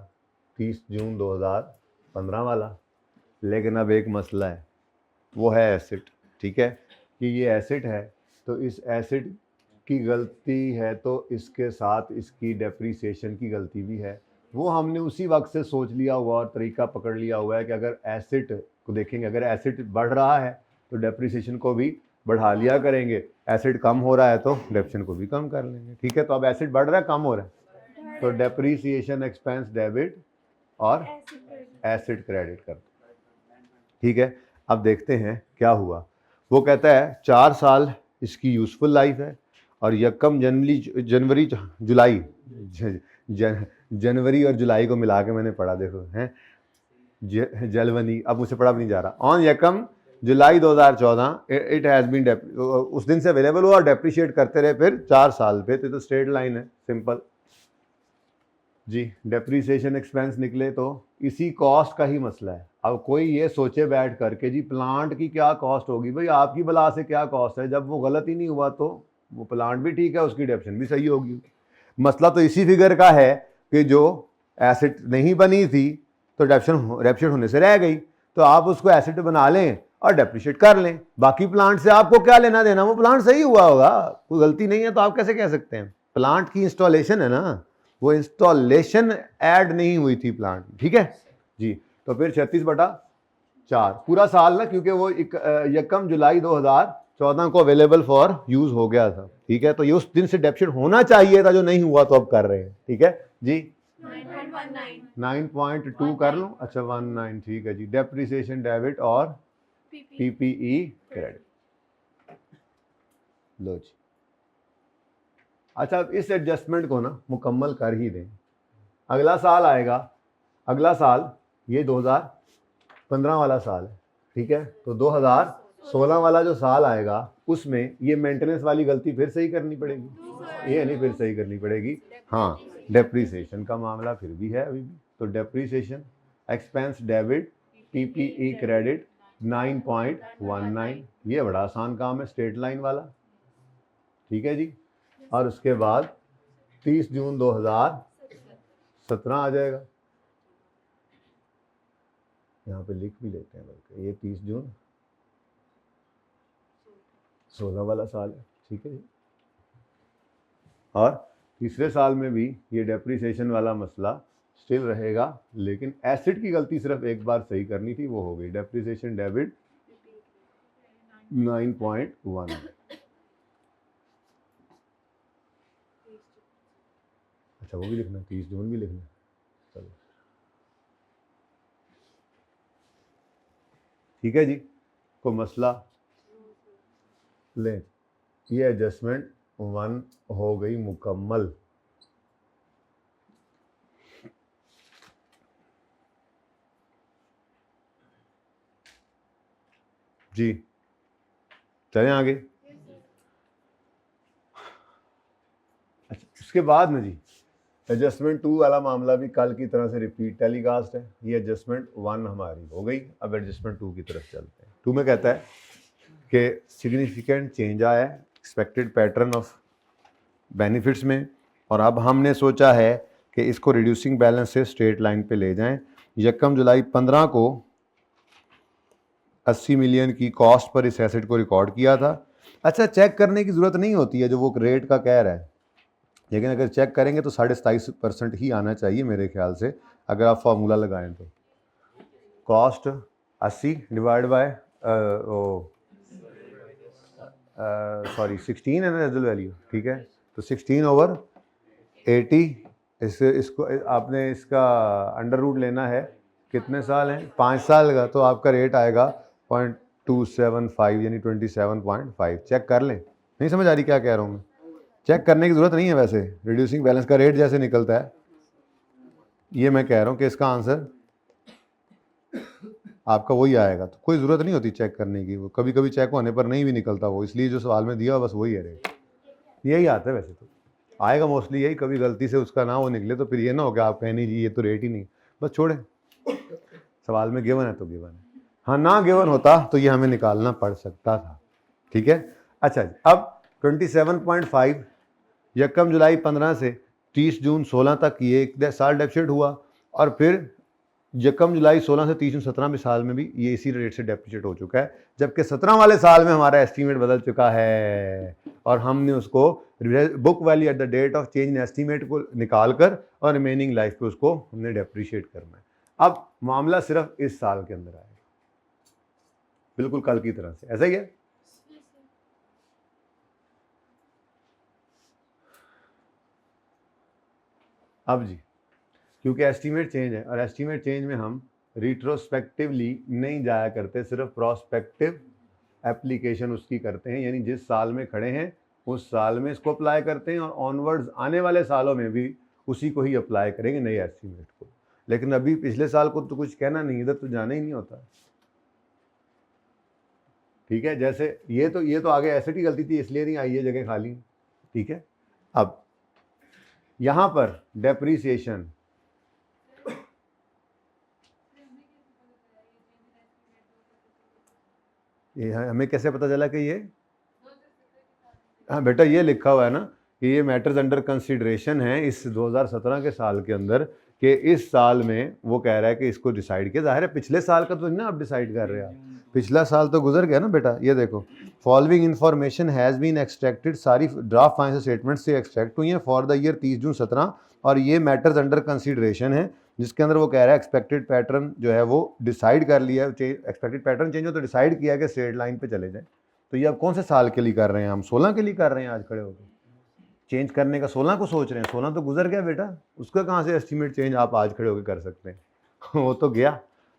30 जून 2015 वाला। लेकिन अब एक मसला है, वो है एसिड। ठीक है, कि ये एसिड है, तो इस एसिड की गलती है तो इसके साथ इसकी डेप्रीसिएशन की गलती भी है। वो हमने उसी वक्त से सोच लिया हुआ और तरीका पकड़ लिया हुआ है कि अगर एसिड को देखेंगे, अगर एसिड बढ़ रहा है तो डेप्रीसिएशन को भी बढ़ा लिया करेंगे, एसिड कम हो रहा है तो डेप्रिसिएशन को भी कम कर लेंगे। ठीक है, तो अब एसिड बढ़ रहा है, कम हो रहा है, तो डेप्रीसिएशन एक्सपेंस डेबिट और एसिड क्रेडिट कर। ठीक है, अब देखते हैं क्या हुआ। वो कहता है 4 साल इसकी यूज़फुल लाइफ है, और यकम जनवरी और जुलाई को मिला के मैंने पढ़ा, देखो हैं जलवनी, अब मुझसे पढ़ा भी नहीं जा रहा। ऑन यकम जुलाई 2014 इट हैज़ बीन, उस दिन से अवेलेबल हुआ और डेप्रिशिएट करते रहे फिर 4 साल पे। तो स्ट्रेट लाइन है, सिंपल जी। डेप्रीसिएशन एक्सपेंस निकले तो इसी कॉस्ट का ही मसला है। अब कोई ये सोचे बैठ करके जी प्लांट की क्या कॉस्ट होगी, भाई आपकी बला से क्या कॉस्ट है, जब वो गलत ही नहीं हुआ तो वो प्लांट भी ठीक है, उसकी डेप्शन भी सही होगी। मसला तो इसी फिगर का है कि जो एसिड नहीं बनी थी तो डेप्शन होने से रह गई, तो आप उसको एसिड बना लें और डेप्रिशिएट कर लें। बाकी प्लांट से आपको क्या लेना देना, वो प्लांट सही हुआ होगा, कोई गलती नहीं है तो आप कैसे कह सकते हैं। प्लांट की इंस्टॉलेशन है ना, वो इंस्टॉलेशन ऐड नहीं हुई थी प्लांट, ठीक है जी। तो फिर 36/4 पूरा साल ना, क्योंकि वो 1 जुलाई 2014 को अवेलेबल फॉर यूज हो गया था, ठीक है। तो ये उस दिन से डेप्शन होना चाहिए था, जो नहीं हुआ तो अब कर रहे हैं, ठीक है जी। 9.2 कर लूं, अच्छा 19, ठीक है जी। डेप्रिसिएशन डेबिट और पीपीई क्रेडिट, लो जी। अच्छा अब इस एडजस्टमेंट को ना मुकम्मल कर ही दें, अगला साल आएगा, अगला साल ये 2015 वाला साल है, ठीक है। तो 2016 वाला जो साल आएगा उसमें ये मेंटेनेंस वाली गलती फिर सही करनी पड़ेगी, ये नहीं फिर सही करनी पड़ेगी, हाँ। डेप्रीसिएशन का मामला फिर भी है अभी भी, तो depreciation expense debit PPE credit 9.19, ये बड़ा आसान काम है, स्ट्रेट लाइन वाला, ठीक है जी। और उसके बाद 30 जून 2017 आ जाएगा, यहाँ पे लिख भी लेते हैं बल्कि, ये 30 जून 16 वाला साल है, ठीक है जी। और तीसरे साल में भी ये डेप्रिसिएशन वाला मसला स्टिल रहेगा, लेकिन एसिड की गलती सिर्फ एक बार सही करनी थी, वो हो गई, डेप्रिसिएशन डेबिट 9.1। अच्छा वो भी लिखना, 30 जून भी लिखना, चलो ठीक है जी। को मसला ले, ये एडजस्टमेंट 1 हो गई मुकम्मल। जी चलें आगे। अच्छा उसके बाद में जी एडजस्टमेंट 2 वाला मामला भी कल की तरह से रिपीट टेलीकास्ट है, ये एडजस्टमेंट 1 हमारी हो गई, अब एडजस्टमेंट 2 की तरफ चलते हैं। 2 में कहता है कि सिग्निफिकेंट चेंज आया है एक्सपेक्टेड पैटर्न ऑफ बेनिफिट्स में, और अब हमने सोचा है कि इसको रिड्यूसिंग बैलेंस से स्ट्रेट लाइन पे ले जाएं। 1 जुलाई 15 को 80 मिलियन की कॉस्ट पर इस एसेट को रिकॉर्ड किया था। अच्छा चेक करने की ज़रूरत नहीं होती है जो वो रेट का कह रहा है, लेकिन अगर चेक करेंगे तो 27.5% ही आना चाहिए मेरे ख्याल से, अगर आप फार्मूला लगाएं तो। कॉस्ट 80 डिवाइड बाय सॉरी 16 है ना रेजल वैल्यू, ठीक है। तो 16/80, इसको आपने इसका अंडर रूट लेना है, कितने साल हैं, 5 साल का, तो आपका रेट आएगा 0.275 यानी 27.5। चेक कर लें, नहीं समझ आ रही क्या कह रहा हूँ मैं, चेक करने की ज़रूरत नहीं है, वैसे रिड्यूसिंग बैलेंस का रेट जैसे निकलता है, ये मैं कह रहा हूँ कि इसका आंसर आपका वही आएगा, तो कोई ज़रूरत नहीं होती चेक करने की, वो कभी कभी चेक होने पर नहीं भी निकलता वो, इसलिए जो सवाल में दिया बस वही है रेट, यही आता है, वैसे तो आएगा मोस्टली यही, कभी गलती से उसका ना वो निकले तो फिर ये ना हो कि आप कहनी जी ये तो रेट ही नहीं, बस छोड़ें, सवाल में गिवन है तो गिवन है, हाँ ना गिवन होता तो ये हमें निकालना पड़ सकता था, ठीक है। अच्छा अब 27.5 1 जुलाई 15 से 30 जून 16 तक ये एक साल डेप्रिशिएट हुआ, और फिर 1 जुलाई 16 से 30 जून 17 में साल में भी ये इसी रेट से डेप्रिशिएट हो चुका है, जबकि 17 वाले साल में हमारा एस्टीमेट बदल चुका है और हमने उसको book value at the date of change in estimate को निकाल कर और रिमेनिंग लाइफ पे उसको हमने डेप्रिशिएट करना है। अब मामला सिर्फ इस साल के अंदर आएगा, बिल्कुल कल की तरह से, ऐसा ही है। अब जी क्योंकि एस्टीमेट चेंज है और एस्टीमेट चेंज में हम रिट्रोस्पेक्टिवली नहीं जाया करते, सिर्फ प्रोस्पेक्टिव एप्लीकेशन उसकी करते हैं, यानी जिस साल में खड़े हैं उस साल में इसको अप्लाई करते हैं और ऑनवर्ड्स आने वाले सालों में भी उसी को ही अप्लाई करेंगे, नए एस्टीमेट को। लेकिन अभी पिछले साल को तो कुछ कहना नहीं, इधर तो जाना ही नहीं होता, ठीक है। जैसे ये तो आगे एसेट की गलती थी इसलिए नहीं आई है जगह खाली, ठीक है। अब यहाँ पर डेप्रीसिएशन ये हमें कैसे पता चला कि ये, हाँ बेटा ये लिखा हुआ है ना कि ये मैटर्स अंडर कंसिडरेशन है इस 2017 के साल के अंदर, कि इस साल में वो कह रहा है कि इसको डिसाइड किया। जाहिर है पिछले साल का तो नहीं ना आप डिसाइड कर रहे हैं, पिछला साल तो गुजर गया ना बेटा। ये देखो, following information has been extracted, सारी ड्राफ्ट फाइनेंशियल स्टेटमेंट से एक्सट्रैक्ट हुई हैं फॉर द ईयर 30 जून 17, और ये मैटर्स अंडर कंसिडरेशन है जिसके अंदर वो कह रहा है एक्सपेक्टेड पैटर्न जो है वो डिसाइड कर लिया है। एक्सपेक्टेड पैटर्न चेंज हो तो डिसाइड किया कि स्ट्रेट लाइन पे चले जाए। तो ये अब कौन से साल के लिए कर रहे हैं हम? 16 के लिए कर रहे हैं आज खड़े होकर। चेंज करने का 16 को सोच रहे हैं, 16 तो गुजर गया बेटा, उसका कहाँ से एस्टीमेट चेंज आप आज खड़े होकर कर सकते हैं वो तो गया।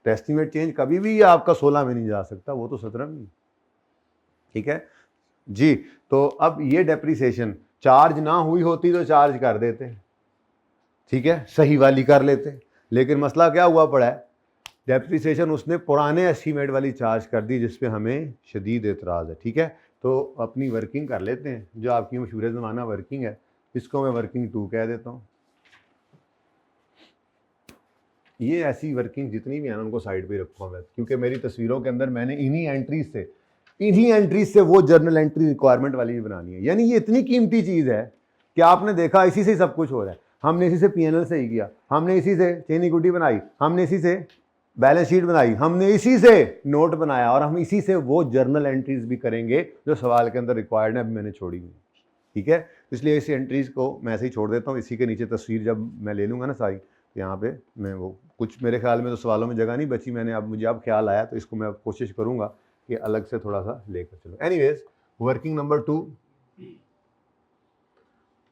तो एस्टीमेट चेंज कभी भी आपका 16 में नहीं जा सकता, वो तो 17 में। ठीक है जी। तो अब ये डेप्रीसिएशन चार्ज ना हुई होती तो चार्ज कर देते, ठीक है, सही वाली कर लेते। लेकिन मसला क्या हुआ पड़ा है, डेप्रीसिएशन उसने पुराने एस्टीमेट वाली चार्ज कर दी जिस पे हमें शदीद एतराज़ है। ठीक है, तो अपनी वर्किंग कर लेते हैं, जो आपकी मशहूर ज़माना वर्किंग है, इसको मैं वर्किंग 2 कह देता हूँ। ये ऐसी वर्किंग जितनी भी हैं उनको साइड पे रखूँगा मैं, क्योंकि मेरी तस्वीरों के अंदर मैंने इन्हीं एंट्रीज से वो जर्नल एंट्री रिक्वायरमेंट वाली भी बनानी है। यानी ये इतनी कीमती चीज़ है कि आपने देखा इसी से सब कुछ हो रहा है। हमने इसी से P&L सही किया, हमने इसी से चेन इक्विटी बनाई, हमने इसी से बैलेंस शीट बनाई, हमने इसी से नोट बनाया, और हम इसी से वो जर्नल एंट्रीज भी करेंगे जो सवाल के अंदर रिक्वायर्ड है, अभी मैंने छोड़ी हुई। ठीक है, इसलिए इस एंट्रीज को मैं ऐसे ही छोड़ देता हूँ। इसी के नीचे तस्वीर जब मैं ले लूँगा ना सारी, तो यहाँ पे मैं वो कुछ, मेरे ख्याल में तो सवालों में जगह नहीं बची, मुझे अब ख्याल आया, तो इसको मैं कोशिश करूँगा कि अलग से थोड़ा सा लेकर चलो। एनीवेज, वर्किंग नंबर 2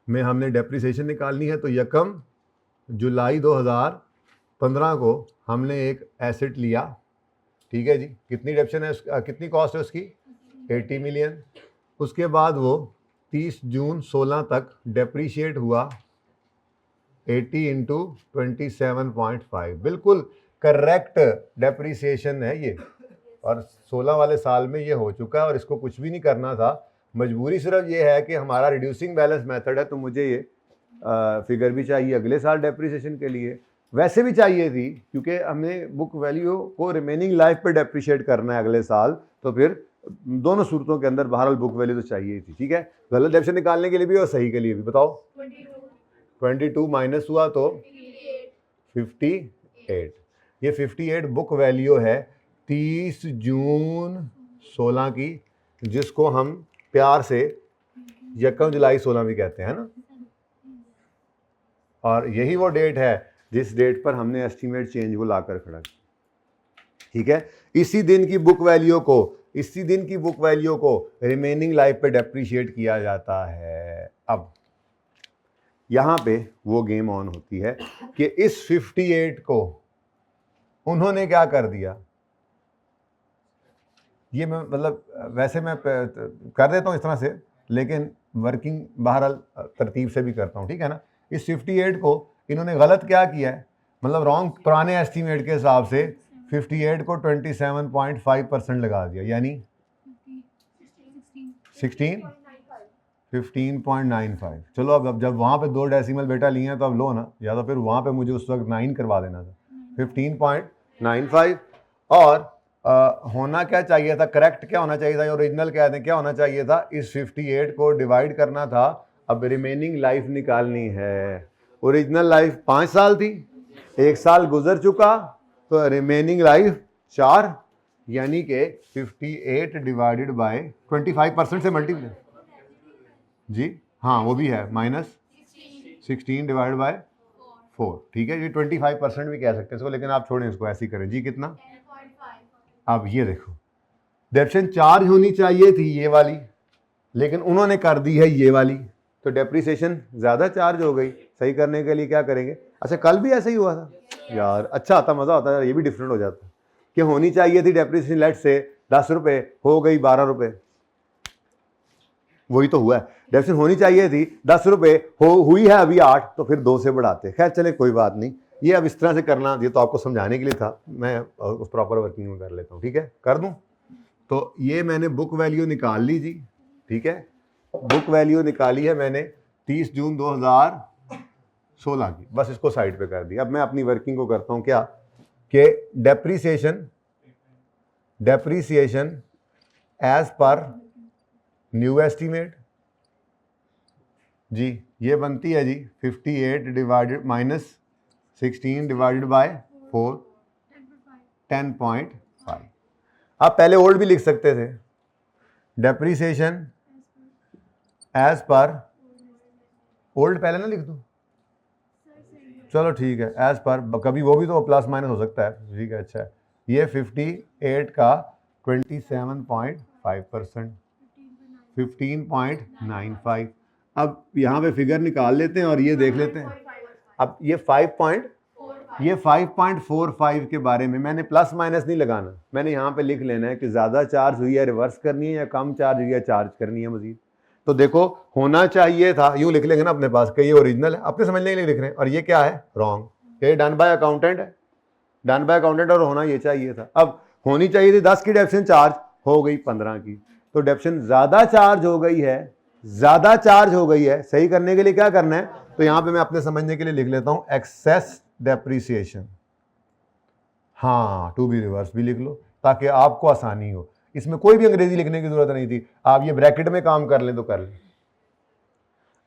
में हमने डेप्रिसिएशन निकालनी है। तो 1 जुलाई 2015 को हमने एक एसेट लिया, ठीक है जी। कितनी डेप्शन है कितनी कॉस्ट है उसकी? 80 मिलियन। उसके बाद वो 30 जून 16 तक डेप्रीशिएट हुआ 80 इंटू 27.5, बिल्कुल करेक्ट डेप्रीसिएशन है ये, और 16 वाले साल में ये हो चुका है, और इसको कुछ भी नहीं करना था। मजबूरी सिर्फ ये है कि हमारा रिड्यूसिंग बैलेंस मेथड है, तो मुझे ये फिगर भी चाहिए अगले साल डेप्रीसिएशन के लिए। वैसे भी चाहिए थी, क्योंकि हमें बुक वैल्यू को रिमेनिंग लाइफ पे डेप्रीशिएट करना है अगले साल, तो फिर दोनों सूरतों के अंदर बहरहाल बुक वैल्यू तो चाहिए थी। ठीक है, गलत डेप्शन निकालने के लिए भी और सही के लिए भी। बताओ 22 माइनस हुआ तो 58। ये 58 बुक वैल्यू है 30 जून 16 की, जिसको हम प्यार से 1 जुलाई 16 भी कहते हैं ना, और यही वो डेट है जिस डेट पर हमने एस्टीमेट चेंज को लाकर खड़ा किया। ठीक है, इसी दिन की बुक वैल्यू को रिमेनिंग लाइफ पे डेप्रीशिएट किया जाता है। अब यहां पे वो गेम ऑन होती है कि इस 58 को उन्होंने क्या कर दिया। ये मैं मतलब वैसे मैं कर देता हूँ इस तरह से, लेकिन वर्किंग बहरहाल तरतीब से भी करता हूँ, ठीक है ना। इस 58 को इन्होंने गलत क्या किया है, मतलब रॉन्ग, पुराने एस्टीमेट के हिसाब से 58 को 27.5% लगा दिया, यानी 15.95। चलो अब जब वहाँ पे 2 डेसिमल बेटा लिए हैं तो अब लो ना, या तो फिर वहाँ पे मुझे उस वक्त 9 करवा देना था। 15.95, और होना क्या चाहिए था, करेक्ट क्या होना चाहिए था, ओरिजिनल क्या है, क्या होना चाहिए था, इस 58 को डिवाइड करना था। अब रिमेनिंग लाइफ निकालनी है। ओरिजिनल लाइफ 5 साल थी, 1 साल गुजर चुका, तो रिमेनिंग लाइफ 4, यानी कि 58 डिवाइडेड बाय 25% से मल्टीप्लाई जी, हाँ वो भी है, माइनस 16 डिवाइड बाय 4। ठीक है, ये 25% भी कह सकते हैं इसको, लेकिन आप छोड़ें इसको, ऐसे ही करें जी। कितना? अब ये देखो, डेप्शन चार्ज होनी चाहिए थी ये वाली, लेकिन उन्होंने कर दी है ये वाली, तो डेप्रीसिएशन ज़्यादा चार्ज हो गई। सही करने के लिए क्या करेंगे? अच्छा, कल भी ऐसा ही हुआ था यार, अच्छा आता, मज़ा आता है, ये भी डिफरेंट हो जाता कि होनी चाहिए थी डेप्रीसिएशन लेट से 10 रुपये, हो गई 12 रुपये, वही तो हुआ है। डेप्रीसिएशन होनी चाहिए थी 10 रुपये, हुई है अभी 8, तो फिर 2 से बढ़ाते। खैर चले, कोई बात नहीं, ये अब इस तरह से करना, ये तो आपको समझाने के लिए था, मैं उस प्रॉपर वर्किंग में कर लेता हूँ। ठीक है, कर दूँ? तो ये मैंने बुक वैल्यू निकाल ली जी, ठीक है, बुक वैल्यू निकाली है मैंने 30 जून 2016 की, बस इसको साइड पे कर दिया। अब मैं अपनी वर्किंग को करता हूँ क्या, कि depreciation as per new estimate जी, ये बनती है जी 58 डिवाइडेड माइनस 16 डिवाइडेड बाय 4 10.5। आप पहले ओल्ड भी लिख सकते थे, डेप्रीसिएशन एज पर ओल्ड पहले ना लिख दूं, चलो ठीक है, एज पर, कभी वो भी तो प्लस माइनस हो सकता है, ठीक है, अच्छा है। ये 58 का 27.5%, 15.95। अब यहाँ पे फिगर निकाल लेते हैं और ये देख लेते हैं। अब ये 5.45 के बारे में मैंने प्लस माइनस नहीं लगाना, मैंने यहाँ पे लिख लेना है कि ज़्यादा चार्ज हुई है रिवर्स करनी है या कम चार्ज हुई है चार्ज करनी है मजीद। तो देखो होना चाहिए था, यूँ लिख लेंगे ना अपने पास कि ये ओरिजिनल है, अपने समझने के लिए लिख रहे हैं, और ये क्या है, रॉन्ग। ये डन बाय अकाउंटेंट है, डन बाय अकाउंटेंट, और होना ये चाहिए था। अब होनी चाहिए थी 10 की डेप्शन, चार्ज हो गई 15 की, तो डेप्शन ज़्यादा चार्ज हो गई है, ज़्यादा चार्ज हो गई है। सही करने के लिए क्या करना है, तो यहाँ पे मैं अपने समझने के लिए लिख लेता हूँ एक्सेस डेप्रीसिएशन, हाँ, टू बी रिवर्स भी लिख लो ताकि आपको आसानी हो। इसमें कोई भी अंग्रेजी लिखने की जरूरत नहीं थी, आप ये ब्रैकेट में काम कर लें तो कर लें।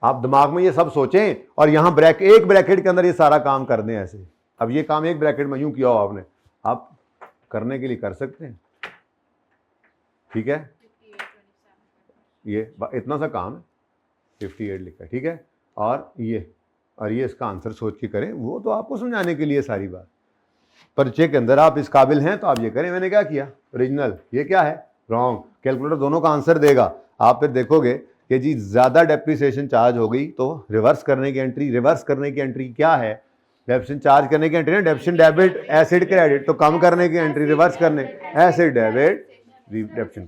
आप दिमाग में ये सब सोचें और यहाँ एक ब्रैकेट के अंदर ये सारा काम कर दें ऐसे। अब ये काम एक ब्रैकेट में यूं किया हो आपने, आप करने के लिए कर सकते हैं, ठीक है। ये इतना सा काम है, 58 लिखा है, ठीक है। और ये इसका आंसर सोच के करें, वो तो आपको समझाने के लिए सारी बात। परिचय के अंदर आप इस काबिल हैं तो आप ये करें। मैंने क्या किया, ओरिजिनल, ये क्या है, रॉन्ग। कैलकुलेटर दोनों का आंसर देगा। आप फिर देखोगे कि जी ज़्यादा डेप्रीसिएशन चार्ज हो गई तो रिवर्स करने की एंट्री, रिवर्स करने की एंट्री क्या है, डेप्शन चार्ज करने की एंट्री ना, डेप्शन डेबिट एसिड क्रेडिट, तो कम करने की एंट्री रिवर्स करने, एसिड डेबिट डेप्शन।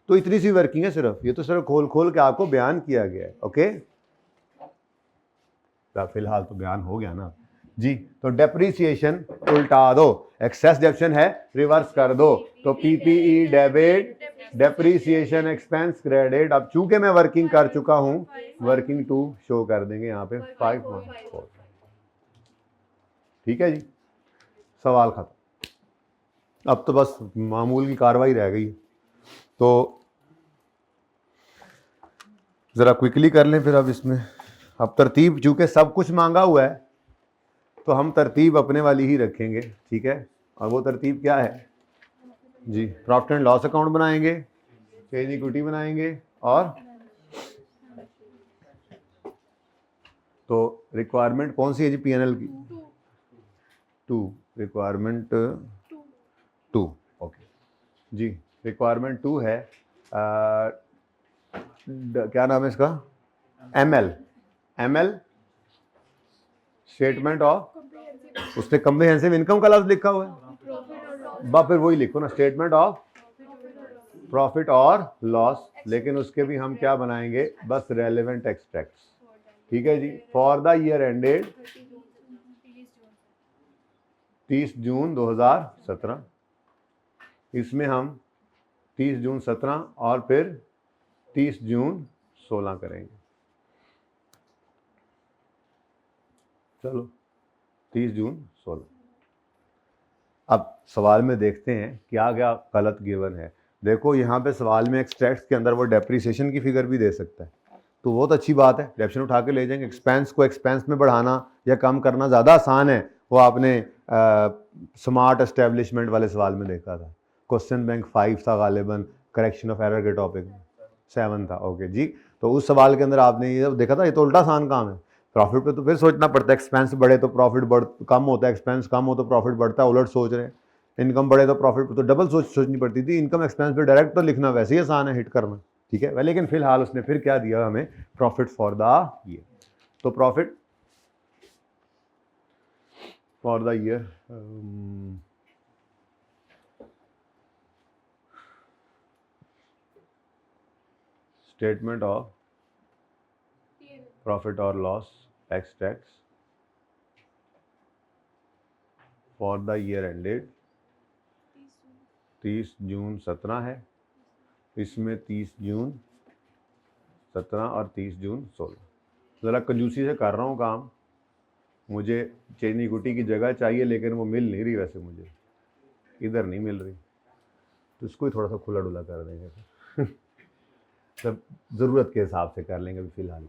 तो इतनी सी वर्किंग है सिर्फ, ये तो सिर्फ खोल खोल के आपको बयान किया गया है, ओके। फिलहाल तो बयान हो गया ना जी। तो डेप्रीसिएशन उल्टा दो, एक्सेस डेप्शन है रिवर्स कर दो, तो PPE debit, depreciation expense credit. अब चूंकि मैं वर्किंग कर चुका हूं, वर्किंग टू शो कर देंगे यहाँ पे 5.4, ठीक है जी, सवाल खत्म। अब तो बस मामूल की कार्रवाई रह गई, तो ज़रा क्विकली कर लें फिर। अब इसमें अब तरतीब, चूँकि सब कुछ मांगा हुआ है तो हम तरतीब अपने वाली ही रखेंगे, ठीक है। और वो तरतीब क्या है जी, प्रॉफिट एंड लॉस अकाउंट बनाएंगे, चेंज इक्विटी बनाएंगे, और तो रिक्वायरमेंट कौन सी है जी पीएनएल की, 2, रिक्वायरमेंट 2, ओके जी। रिक्वायरमेंट 2 है, क्या नाम है इसका, एमएल स्टेटमेंट ऑफ, उसने कम्प्रिहेंसिव इनकम का लफ्ज लिखा हुआ है, फिर वही लिखो ना, स्टेटमेंट ऑफ प्रॉफिट और लॉस, लेकिन उसके भी हम क्या बनाएंगे, बस रेलेवेंट एक्सट्रैक्ट्स, ठीक है जी। फॉर द ईयर एंडेड 30 जून 2017, इसमें हम 30 जून 17 और फिर 30 जून 16 करेंगे। चलो 30 जून 16। अब सवाल में देखते हैं क्या क्या गलत गिवन है। देखो यहाँ पे सवाल में एक्सट्रैक्ट्स के अंदर वो डेप्रीसिएशन की फिगर भी दे सकता है, तो बहुत अच्छी बात है, डेप्शन उठा के ले जाएंगे। एक्सपेंस को एक्सपेंस में बढ़ाना या कम करना ज़्यादा आसान है, वो आपने स्मार्ट एस्टेब्लिशमेंट वाले सवाल में देखा था। क्वेश्चन बैंक 5 था गालिबन, करेक्शन ऑफ एरर के टॉपिक 7 था, ओके जी। तो उस सवाल के अंदर आपने ये देखा था, ये तो उल्टा आसान काम है। प्रॉफिट पे तो फिर सोचना पड़ता है, एक्सपेंस बढ़े तो प्रॉफिट कम होता है, एक्सपेंस कम हो तो प्रॉफिट बढ़ता है, उलट सोच रहे हैं। इनकम बढ़े तो प्रॉफिट पे तो डबल सोचनी पड़ती थी। इनकम एक्सपेंस पे डायरेक्ट तो लिखना वैसे ही आसान है, हिट करना, ठीक है। लेकिन फिलहाल उसने फिर क्या दिया हमें, प्रॉफिट फॉर द ईयर। तो profit for the year, statement of profit और loss ex tax for the year ended 30 June 17 है, इसमें 30 जून 17 और 30 जून 16। ज़रा कंजूसी से कर रहा हूँ काम, मुझे चेंज इक्विटी की जगह चाहिए लेकिन वो मिल नहीं रही, वैसे मुझे इधर नहीं मिल रही, तो इसको ही थोड़ा सा खुला डुला कर देंगे सब ज़रूरत के हिसाब से कर लेंगे अभी फ़िलहाल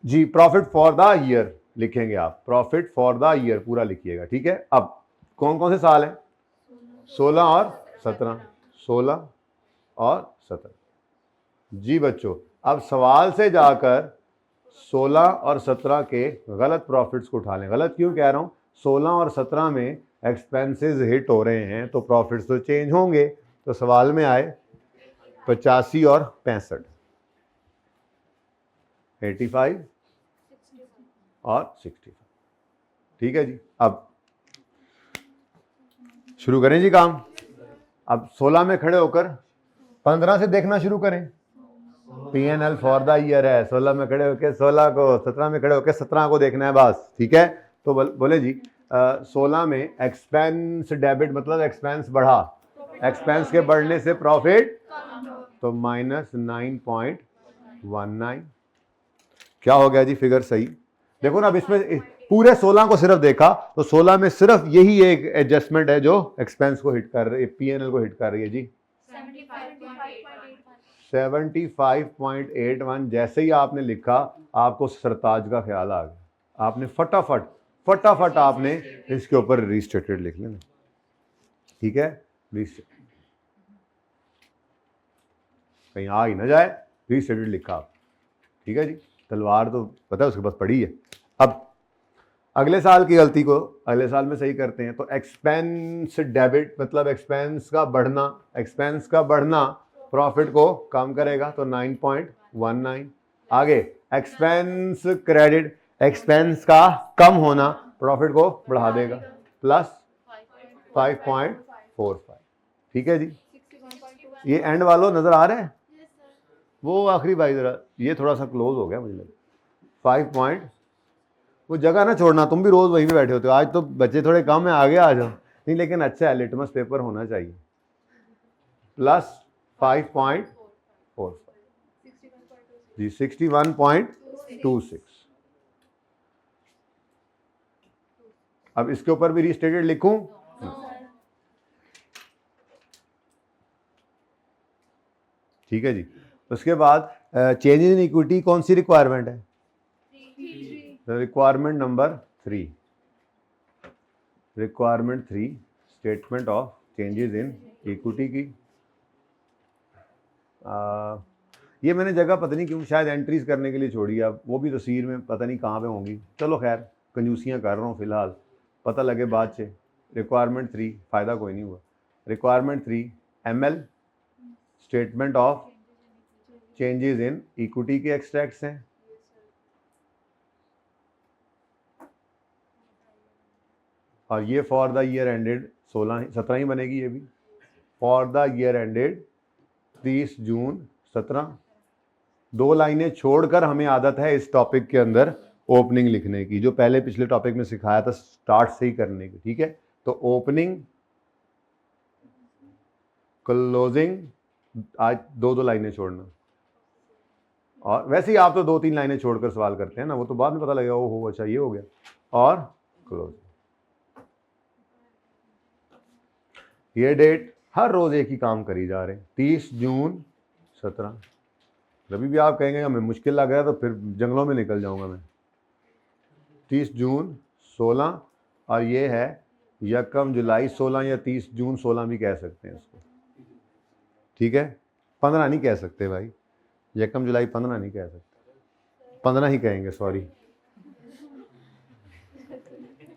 जी। प्रॉफिट फॉर द ईयर लिखेंगे आप, प्रॉफिट फॉर द ईयर पूरा लिखिएगा, ठीक है। अब कौन कौन से साल हैं? 16 और 17, 16 और 17 जी बच्चों। अब सवाल से जाकर 16 और 17 के गलत प्रॉफिट्स को उठा लें। गलत क्यों कह रहा हूँ? 16 और 17 में एक्सपेंसेस हिट हो रहे हैं तो प्रॉफिट्स तो चेंज होंगे। तो सवाल में आए 85 और 65, 85 और 65, ठीक है जी। अब शुरू करें जी काम। अब 16 में खड़े होकर 15 से देखना शुरू करें। P&L फॉर द ईयर है, 16 में खड़े होकर 16 को, 17 में खड़े होकर 17 को देखना है बस, ठीक है। तो बोले जी 16 में एक्सपेंस डेबिट मतलब एक्सपेंस बढ़ा, एक्सपेंस के बढ़ने से प्रॉफिट तो -9.19। क्या हो गया जी? फिगर सही। देखो ना, अब इसमें पूरे 16 को सिर्फ देखा तो 16 में सिर्फ यही एक एडजस्टमेंट है जो एक्सपेंस को हिट कर रही है, P&L को हिट कर रही है जी। 75.81। जैसे ही आपने लिखा आपको सरताज का ख्याल आ गया, आपने फटाफट आपने इसके ऊपर रीस्टेटेड लिख लेना, ठीक है। कहीं आ ही ना जाए, रीस्टेटेड लिखा आप, ठीक है जी। तलवार तो पता है उसके पास पड़ी है। अब अगले साल की गलती को अगले साल में सही करते हैं। तो एक्सपेंस डेबिट मतलब एक्सपेंस का बढ़ना प्रॉफिट को कम करेगा तो 9.19। आगे एक्सपेंस क्रेडिट, एक्सपेंस का कम होना प्रॉफिट को बढ़ा देगा +5.45, ठीक है जी। ये एंड वालों नजर आ रहे हैं? वो आखिरी भाई जरा ये थोड़ा सा क्लोज हो गया मुझे लगा। 5 वो जगह ना छोड़ना, तुम भी रोज वहीं पे बैठे होते हो। आज तो बच्चे थोड़े कम है, आगे आ जाओ। नहीं लेकिन अच्छा है, लिटमस पेपर होना चाहिए। +5.45 जी, 61.26। अब इसके ऊपर भी रीस्टेटेड लिखूं? ठीक है जी। उसके बाद चेंज इन इक्विटी कौन सी रिक्वायरमेंट है? Requirement number 3, requirement 3 statement of changes in equity की। ये मैंने जगह पता नहीं क्यों शायद एंट्रीज करने के लिए छोड़ी, अब वो भी तस्वीर में पता नहीं कहाँ पे होंगी। चलो खैर कंजूसियाँ कर रहा हूँ फिलहाल, पता लगे बाद से। रिक्वायरमेंट 3 फ़ायदा कोई नहीं हुआ। Requirement 3 ML statement of changes in equity के एक्सट्रैक्ट्स हैं। और ये फॉर द ईयर एंडेड 17 ही बनेगी। ये भी for the year ended 30 June 17। 2 लाइनें छोड़कर हमें आदत है इस टॉपिक के अंदर ओपनिंग लिखने की, जो पहले पिछले टॉपिक में सिखाया था स्टार्ट से ही करने की, ठीक है। तो ओपनिंग क्लोजिंग आज 2 लाइनें छोड़ना। और वैसे ही आप तो 2-3 लाइनें छोड़कर सवाल करते हैं ना, वो तो बाद में पता लगेगा वो अच्छा ये हो गया। और क्लोजिंग, ये डेट हर रोज एक ही काम करी जा रहे हैं। 30 जून 17। कभी भी आप कहेंगे हमें मुश्किल लग रहा है तो फिर जंगलों में निकल जाऊंगा मैं। 30 जून 16 और ये है 1 जुलाई 16 या 30 जून 16 भी कह सकते हैं इसको, ठीक है। 15 नहीं कह सकते भाई, 1 जुलाई 15 नहीं कह सकते, 15 ही कहेंगे, सॉरी।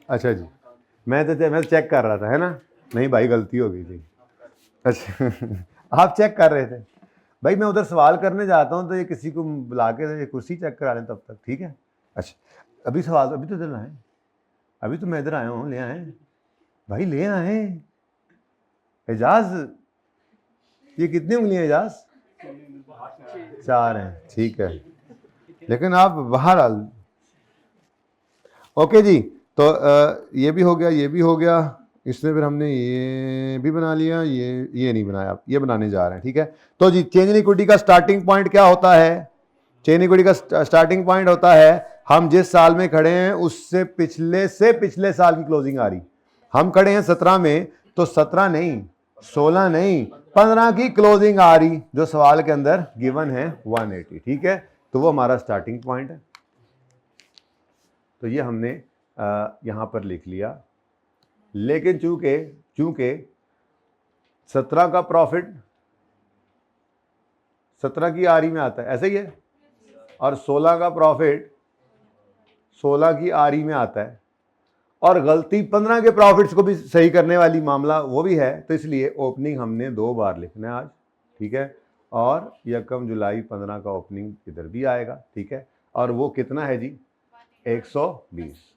अच्छा जी, मैं चेक कर रहा था, है ना। नहीं भाई गलती हो गई थी। अच्छा आप चेक कर रहे थे भाई, मैं उधर सवाल करने जाता हूँ तो ये किसी को बुला के कुर्सी चेक करा लें तब तक, ठीक है। अच्छा अभी सवाल, अभी तो इधर आए, अभी तो मैं इधर आया हूँ, ले आए भाई, ले आए। एजाज ये कितनी उंगलियां एजाज? 4 हैं, ठीक है। लेकिन आप बाहर ओके जी। तो ये भी हो गया, ये भी हो गया। इसमें फिर हमने ये भी बना लिया, ये नहीं बनाया, ये बनाने जा रहे हैं, ठीक है। तो जी चेंज इन इक्विटी का स्टार्टिंग पॉइंट क्या होता है? चेंज इन इक्विटी का स्टार्टिंग पॉइंट होता है हम जिस साल में खड़े हैं उससे पिछले साल की क्लोजिंग आ रही। हम खड़े हैं 17 में, तो 17 नहीं 16 नहीं, 15 की क्लोजिंग आ रही जो सवाल के अंदर गिवन है 180। ठीक है, तो वो हमारा स्टार्टिंग पॉइंट है। तो ये हमने यहां पर लिख लिया। लेकिन चूंकि 17 का प्रॉफिट 17 की आरी में आता है, ऐसा ही है, और 16 का प्रॉफिट 16 की आरी में आता है, और गलती 15 के प्रॉफिट्स को भी सही करने वाली मामला वो भी है, तो इसलिए ओपनिंग हमने 2 बार लिखना है आज। ठीक है, और 1 जुलाई 15 का ओपनिंग इधर भी आएगा। ठीक है, और वो कितना है जी? 120।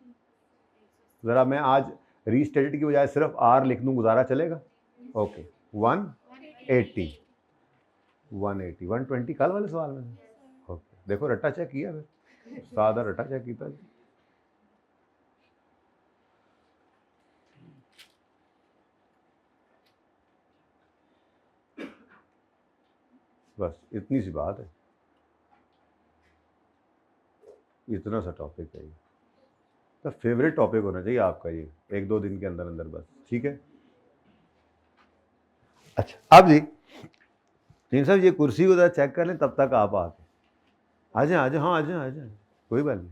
ज़रा मैं आज रीस्टेटेड की बजाय सिर्फ आर लिख दूँ, गुजारा चलेगा? ओके, 180 120 कल वाले सवाल में। ओके, देखो रट्टा चेक किया, फिर सादा रट्टा चेक किया। बस इतनी सी बात है, इतना सा टॉपिक है ये। तो फेवरेट टॉपिक होना चाहिए आपका ये 1-2 दिन के अंदर अंदर बस। ठीक है, अच्छा अब जी साहब ये कुर्सी को चेक कर लें, तब तक आप आ जाए। हाँ आ जाए, कोई बात नहीं।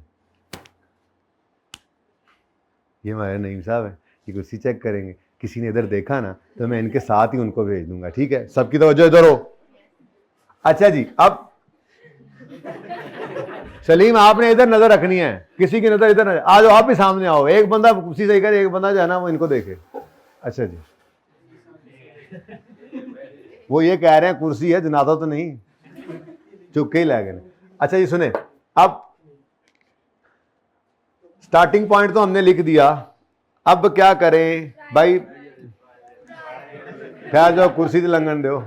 ये हमारे नईम साहब है, ये कुर्सी चेक करेंगे। किसी ने इधर देखा ना तो मैं इनके साथ ही उनको भेज दूंगा। ठीक है, सबकी तवज्जो इधर हो। अच्छा जी, अब सलीम आपने इधर नजर रखनी है, किसी की नजर इधर आ जाओ, आप भी सामने आओ। एक बंदा कुर्सी सही करे, एक बंदा जो है ना वो इनको देखे। अच्छा जी, वो ये कह रहे हैं कुर्सी है, जनाजा तो नहीं, चुपके ही लगे। अच्छा जी सुने, अब स्टार्टिंग पॉइंट तो हमने लिख दिया, अब क्या करें भाई? खैर जाओ, कुर्सी से लंघन दो।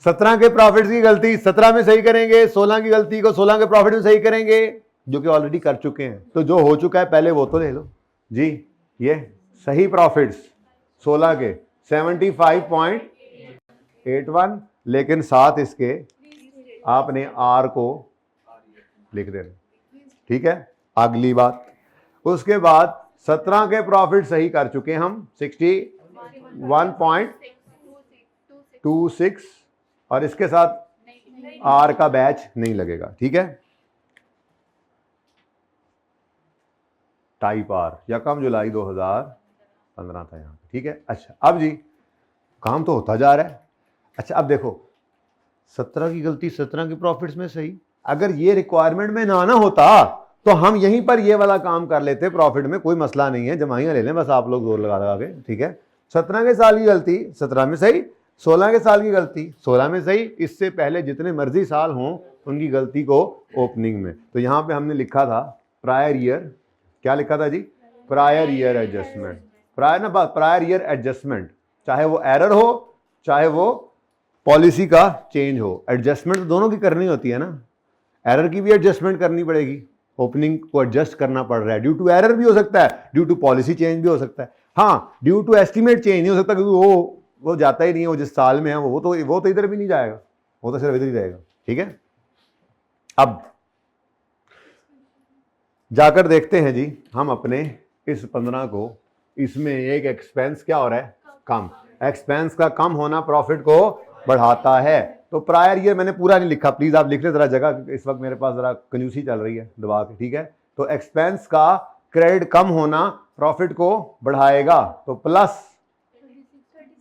17 के प्रॉफिट की गलती 17 में सही करेंगे, 16 की गलती को 16 के प्रॉफिट में सही करेंगे, जो कि ऑलरेडी कर चुके हैं। तो जो हो चुका है पहले वो तो ले लो जी। ये सही प्रॉफिट्स 16 के 75.81, लेकिन साथ इसके आपने आर को लिख देना। ठीक है, अगली बात, उसके बाद 17 के प्रॉफिट सही कर चुके हम 61.26, और इसके साथ आर का बैच नहीं लगेगा। ठीक है, टाइप आर 1 जुलाई 2015 था यहाँ पे। ठीक है, अच्छा अब जी काम तो होता जा रहा है। अच्छा अब देखो 17 की गलती 17 के प्रॉफिट्स में सही, अगर ये रिक्वायरमेंट में ना होता तो हम यहीं पर ये वाला काम कर लेते प्रॉफिट में, कोई मसला नहीं है, जमाइयाँ ले लें बस आप लोग जोर लगा लगा के। ठीक है, 17 के साल की गलती 17 में सही, 16 के साल की गलती 16 में सही, इससे पहले जितने मर्जी साल हों उनकी गलती को ओपनिंग में। तो यहाँ पे हमने लिखा था प्रायर ईयर, क्या लिखा था जी? Prior year adjustment, prior year adjustment, चाहे वो एरर हो चाहे वो पॉलिसी का चेंज हो, एडजस्टमेंट तो दोनों की करनी होती है ना। एरर की भी एडजस्टमेंट करनी पड़ेगी, ओपनिंग को एडजस्ट करना पड़ रहा है, ड्यू टू एरर भी हो सकता है, ड्यू टू पॉलिसी चेंज भी हो सकता है। हाँ, ड्यू टू एस्टिमेट चेंज नहीं हो सकता, क्योंकि वो जाता ही नहीं है, वो जिस साल में है वो तो इधर भी नहीं जाएगा, वो तो सिर्फ इधर ही रहेगा। ठीक है, अब जाकर देखते हैं जी हम अपने इस 15 को, इसमें एक एक्सपेंस क्या हो रहा है? कम। एक्सपेंस का कम होना प्रॉफिट को बढ़ाता है। तो प्रायर ईयर मैंने पूरा नहीं लिखा, प्लीज आप लिख ले जरा जगह, इस वक्त मेरे पास जरा कंजूसी चल रही है दबा के। ठीक है, तो एक्सपेंस का क्रेडिट कम होना प्रॉफिट को बढ़ाएगा, तो प्लस,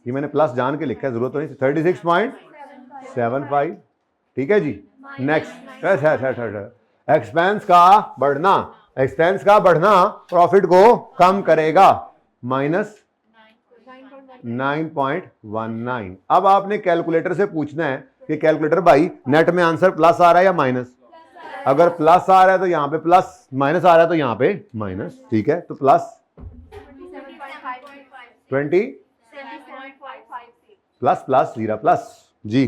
ये मैंने प्लस जान के लिखा है, जरूरत तो नहीं, 36.75। ठीक है जी, नेक्स्ट एक्सपेंस का बढ़ना, एक्सपेंस का बढ़ना प्रॉफिट को कम करेगा, माइनस 9.19। अब आपने कैलकुलेटर से पूछना है कि कैलकुलेटर भाई नेट में आंसर प्लस आ रहा है या माइनस? अगर प्लस आ रहा है तो यहाँ पे प्लस, माइनस आ रहा है तो यहाँ पे माइनस। ठीक है, तो प्लस 20 प्लस जीरा प्लस जी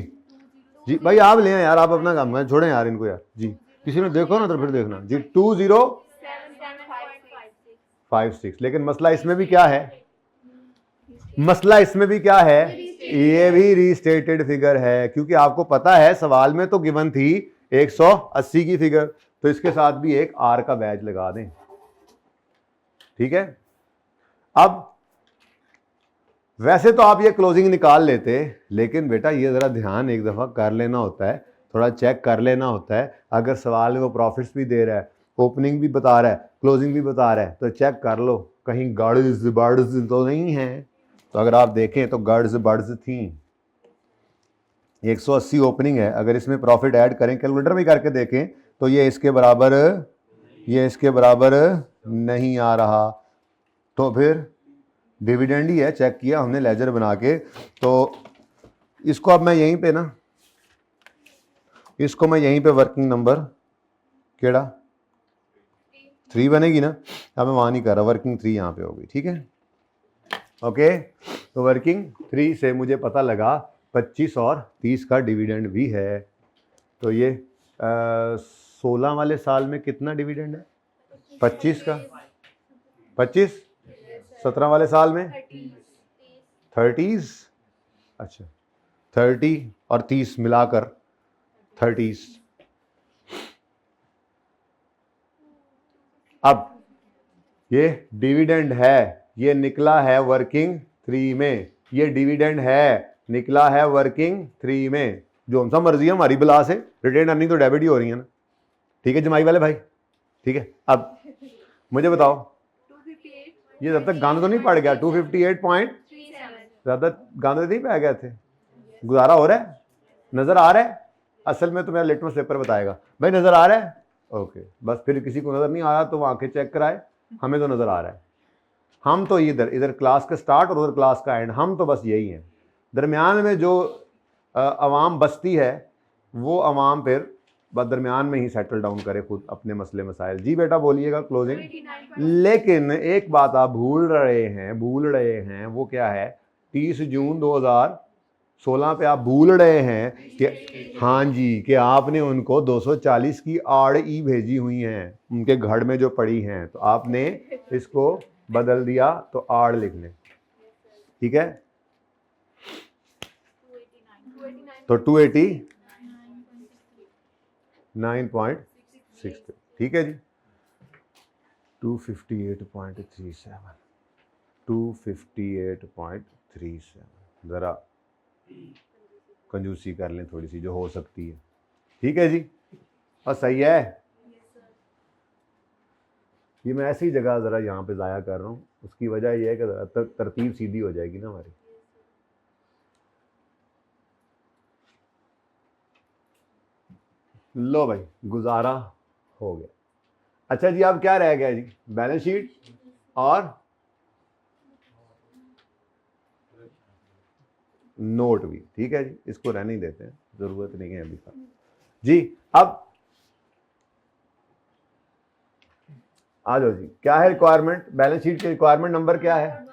जी भाई आप ले यार, आप अपना काम करें, छोड़ें यार इनको यार जी। किसी ने देखो ना तो फिर देखना जी 2056। लेकिन मसला इसमें भी क्या है? मसला इसमें भी क्या है? ये भी रीस्टेटेड फिगर है, क्योंकि आपको पता है सवाल में तो गिवन थी 180 की फिगर, तो इसके साथ भी एक आर का बैच लगा दें। ठीक है, अब वैसे तो आप ये क्लोजिंग निकाल लेते, लेकिन बेटा ये ज़रा ध्यान एक दफ़ा कर लेना होता है, थोड़ा चेक कर लेना होता है। अगर सवाल में वो प्रॉफिट्स भी दे रहा है, ओपनिंग भी बता रहा है, क्लोजिंग भी बता रहा है, तो चेक कर लो कहीं गर्ड्स बर्ड्स तो नहीं है। तो अगर आप देखें तो गर्ड्स बर्ड्स थी। 180 ओपनिंग है, अगर इसमें प्रॉफिट ऐड करें, कैलकुलेटर में करके देखें, तो ये इसके बराबर नहीं आ रहा। तो फिर डिविडेंड ही है, चेक किया हमने लेजर बना के। तो इसको अब मैं यहीं पे ना, इसको मैं यहीं पे वर्किंग नंबर केड़ा 3 बनेगी ना, अब मैं वहाँ नहीं कर रहा, वर्किंग 3 यहाँ पे होगी, ठीक है। ओके, तो वर्किंग 3 से मुझे पता लगा 25 और 30 का डिविडेंड भी है। तो ये 16 वाले साल में कितना डिविडेंड है? 25 का 25, 17 वाले साल में 30s, अच्छा 30 और 30 मिलाकर 30s। अब ये डिविडेंड है, ये निकला है वर्किंग 3 में, ये डिविडेंड है निकला है वर्किंग 3 में। जो सा मर्जी है हमारी बिला से, रिटेन अर्निंग तो डेबिट ही हो रही है ना, ठीक है जमाई वाले भाई, ठीक है। अब मुझे बताओ, ये जब तक गाना तो नहीं पड़ गया 258.37, ज़्यादा गाने नहीं पै गए थे, गुजारा हो रहा है, नज़र आ रहा है? असल में तो मेरा लिटमस पेपर बताएगा भाई, नज़र आ रहा है? ओके, बस फिर किसी को नज़र नहीं आ रहा तो वो आंखें चेक कराए, हमें तो नज़र आ रहा है। हम तो इधर क्लास का स्टार्ट और उधर क्लास का एंड, हम तो बस यही हैं। दरमियान में जो अवाम बसती है, वो अवाम फिर दरमियान में ही सेटल डाउन करे खुद अपने मसले मसाइल। जी बेटा बोलिएगा क्लोजिंग। लेकिन एक बात आप भूल रहे हैं, वो क्या है? 30 जून 2016 पे आप भूल रहे हैं कि हाँ जी, कि आपने उनको 240 की आड़ ई भेजी हुई हैं उनके घर में जो पड़ी हैं, तो आपने इसको बदल दिया तो आड़ लिख लें, ठीक है। तो 289.6, ठीक है जी। 258.37 ज़रा कंजूसी कर लें थोड़ी सी जो हो सकती है, ठीक है जी। और सही है, ये मैं ऐसी जगह ज़रा यहाँ पे ज़ाया कर रहा हूँ, उसकी वजह यह है कि तरतीब सीधी हो जाएगी ना हमारी। लो भाई, गुजारा हो गया। अच्छा जी, अब क्या रह गया जी? बैलेंस शीट और नोट भी, ठीक है जी, इसको रहने ही देते हैं, ज़रूरत नहीं है अभी तक जी। अब आ जाओ जी, क्या है रिक्वायरमेंट? बैलेंस शीट के रिक्वायरमेंट नंबर क्या है?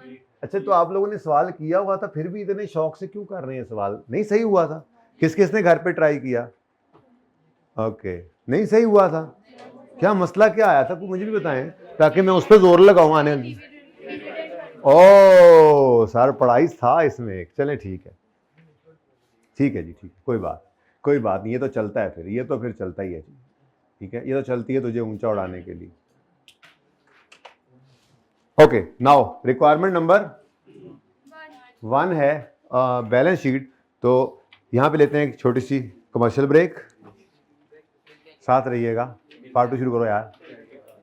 अच्छा, तो आप लोगों ने सवाल किया हुआ था, फिर भी इतने शौक से क्यों कर रहे हैं सवाल? नहीं सही हुआ था? किस किस ने घर पे ट्राई किया? ओके, नहीं सही हुआ था, क्या मसला क्या आया था, मुझे भी बताएं ताकि मैं उस पर जोर लगाऊं आने। ओ सर, पढ़ाई था इसमें, चलें ठीक है जी, ठीक है, कोई बात नहीं, ये तो चलता है, फिर ये तो फिर चलता ही है जी, ठीक है, ये तो चलती है तुझे ऊंचा उड़ाने के लिए। ओके, नाउ रिक्वायरमेंट नंबर 1 है बैलेंस शीट। तो यहाँ पे लेते हैं एक छोटी सी कमर्शियल ब्रेक, साथ रहिएगा, पार्ट 2 शुरू करो यार।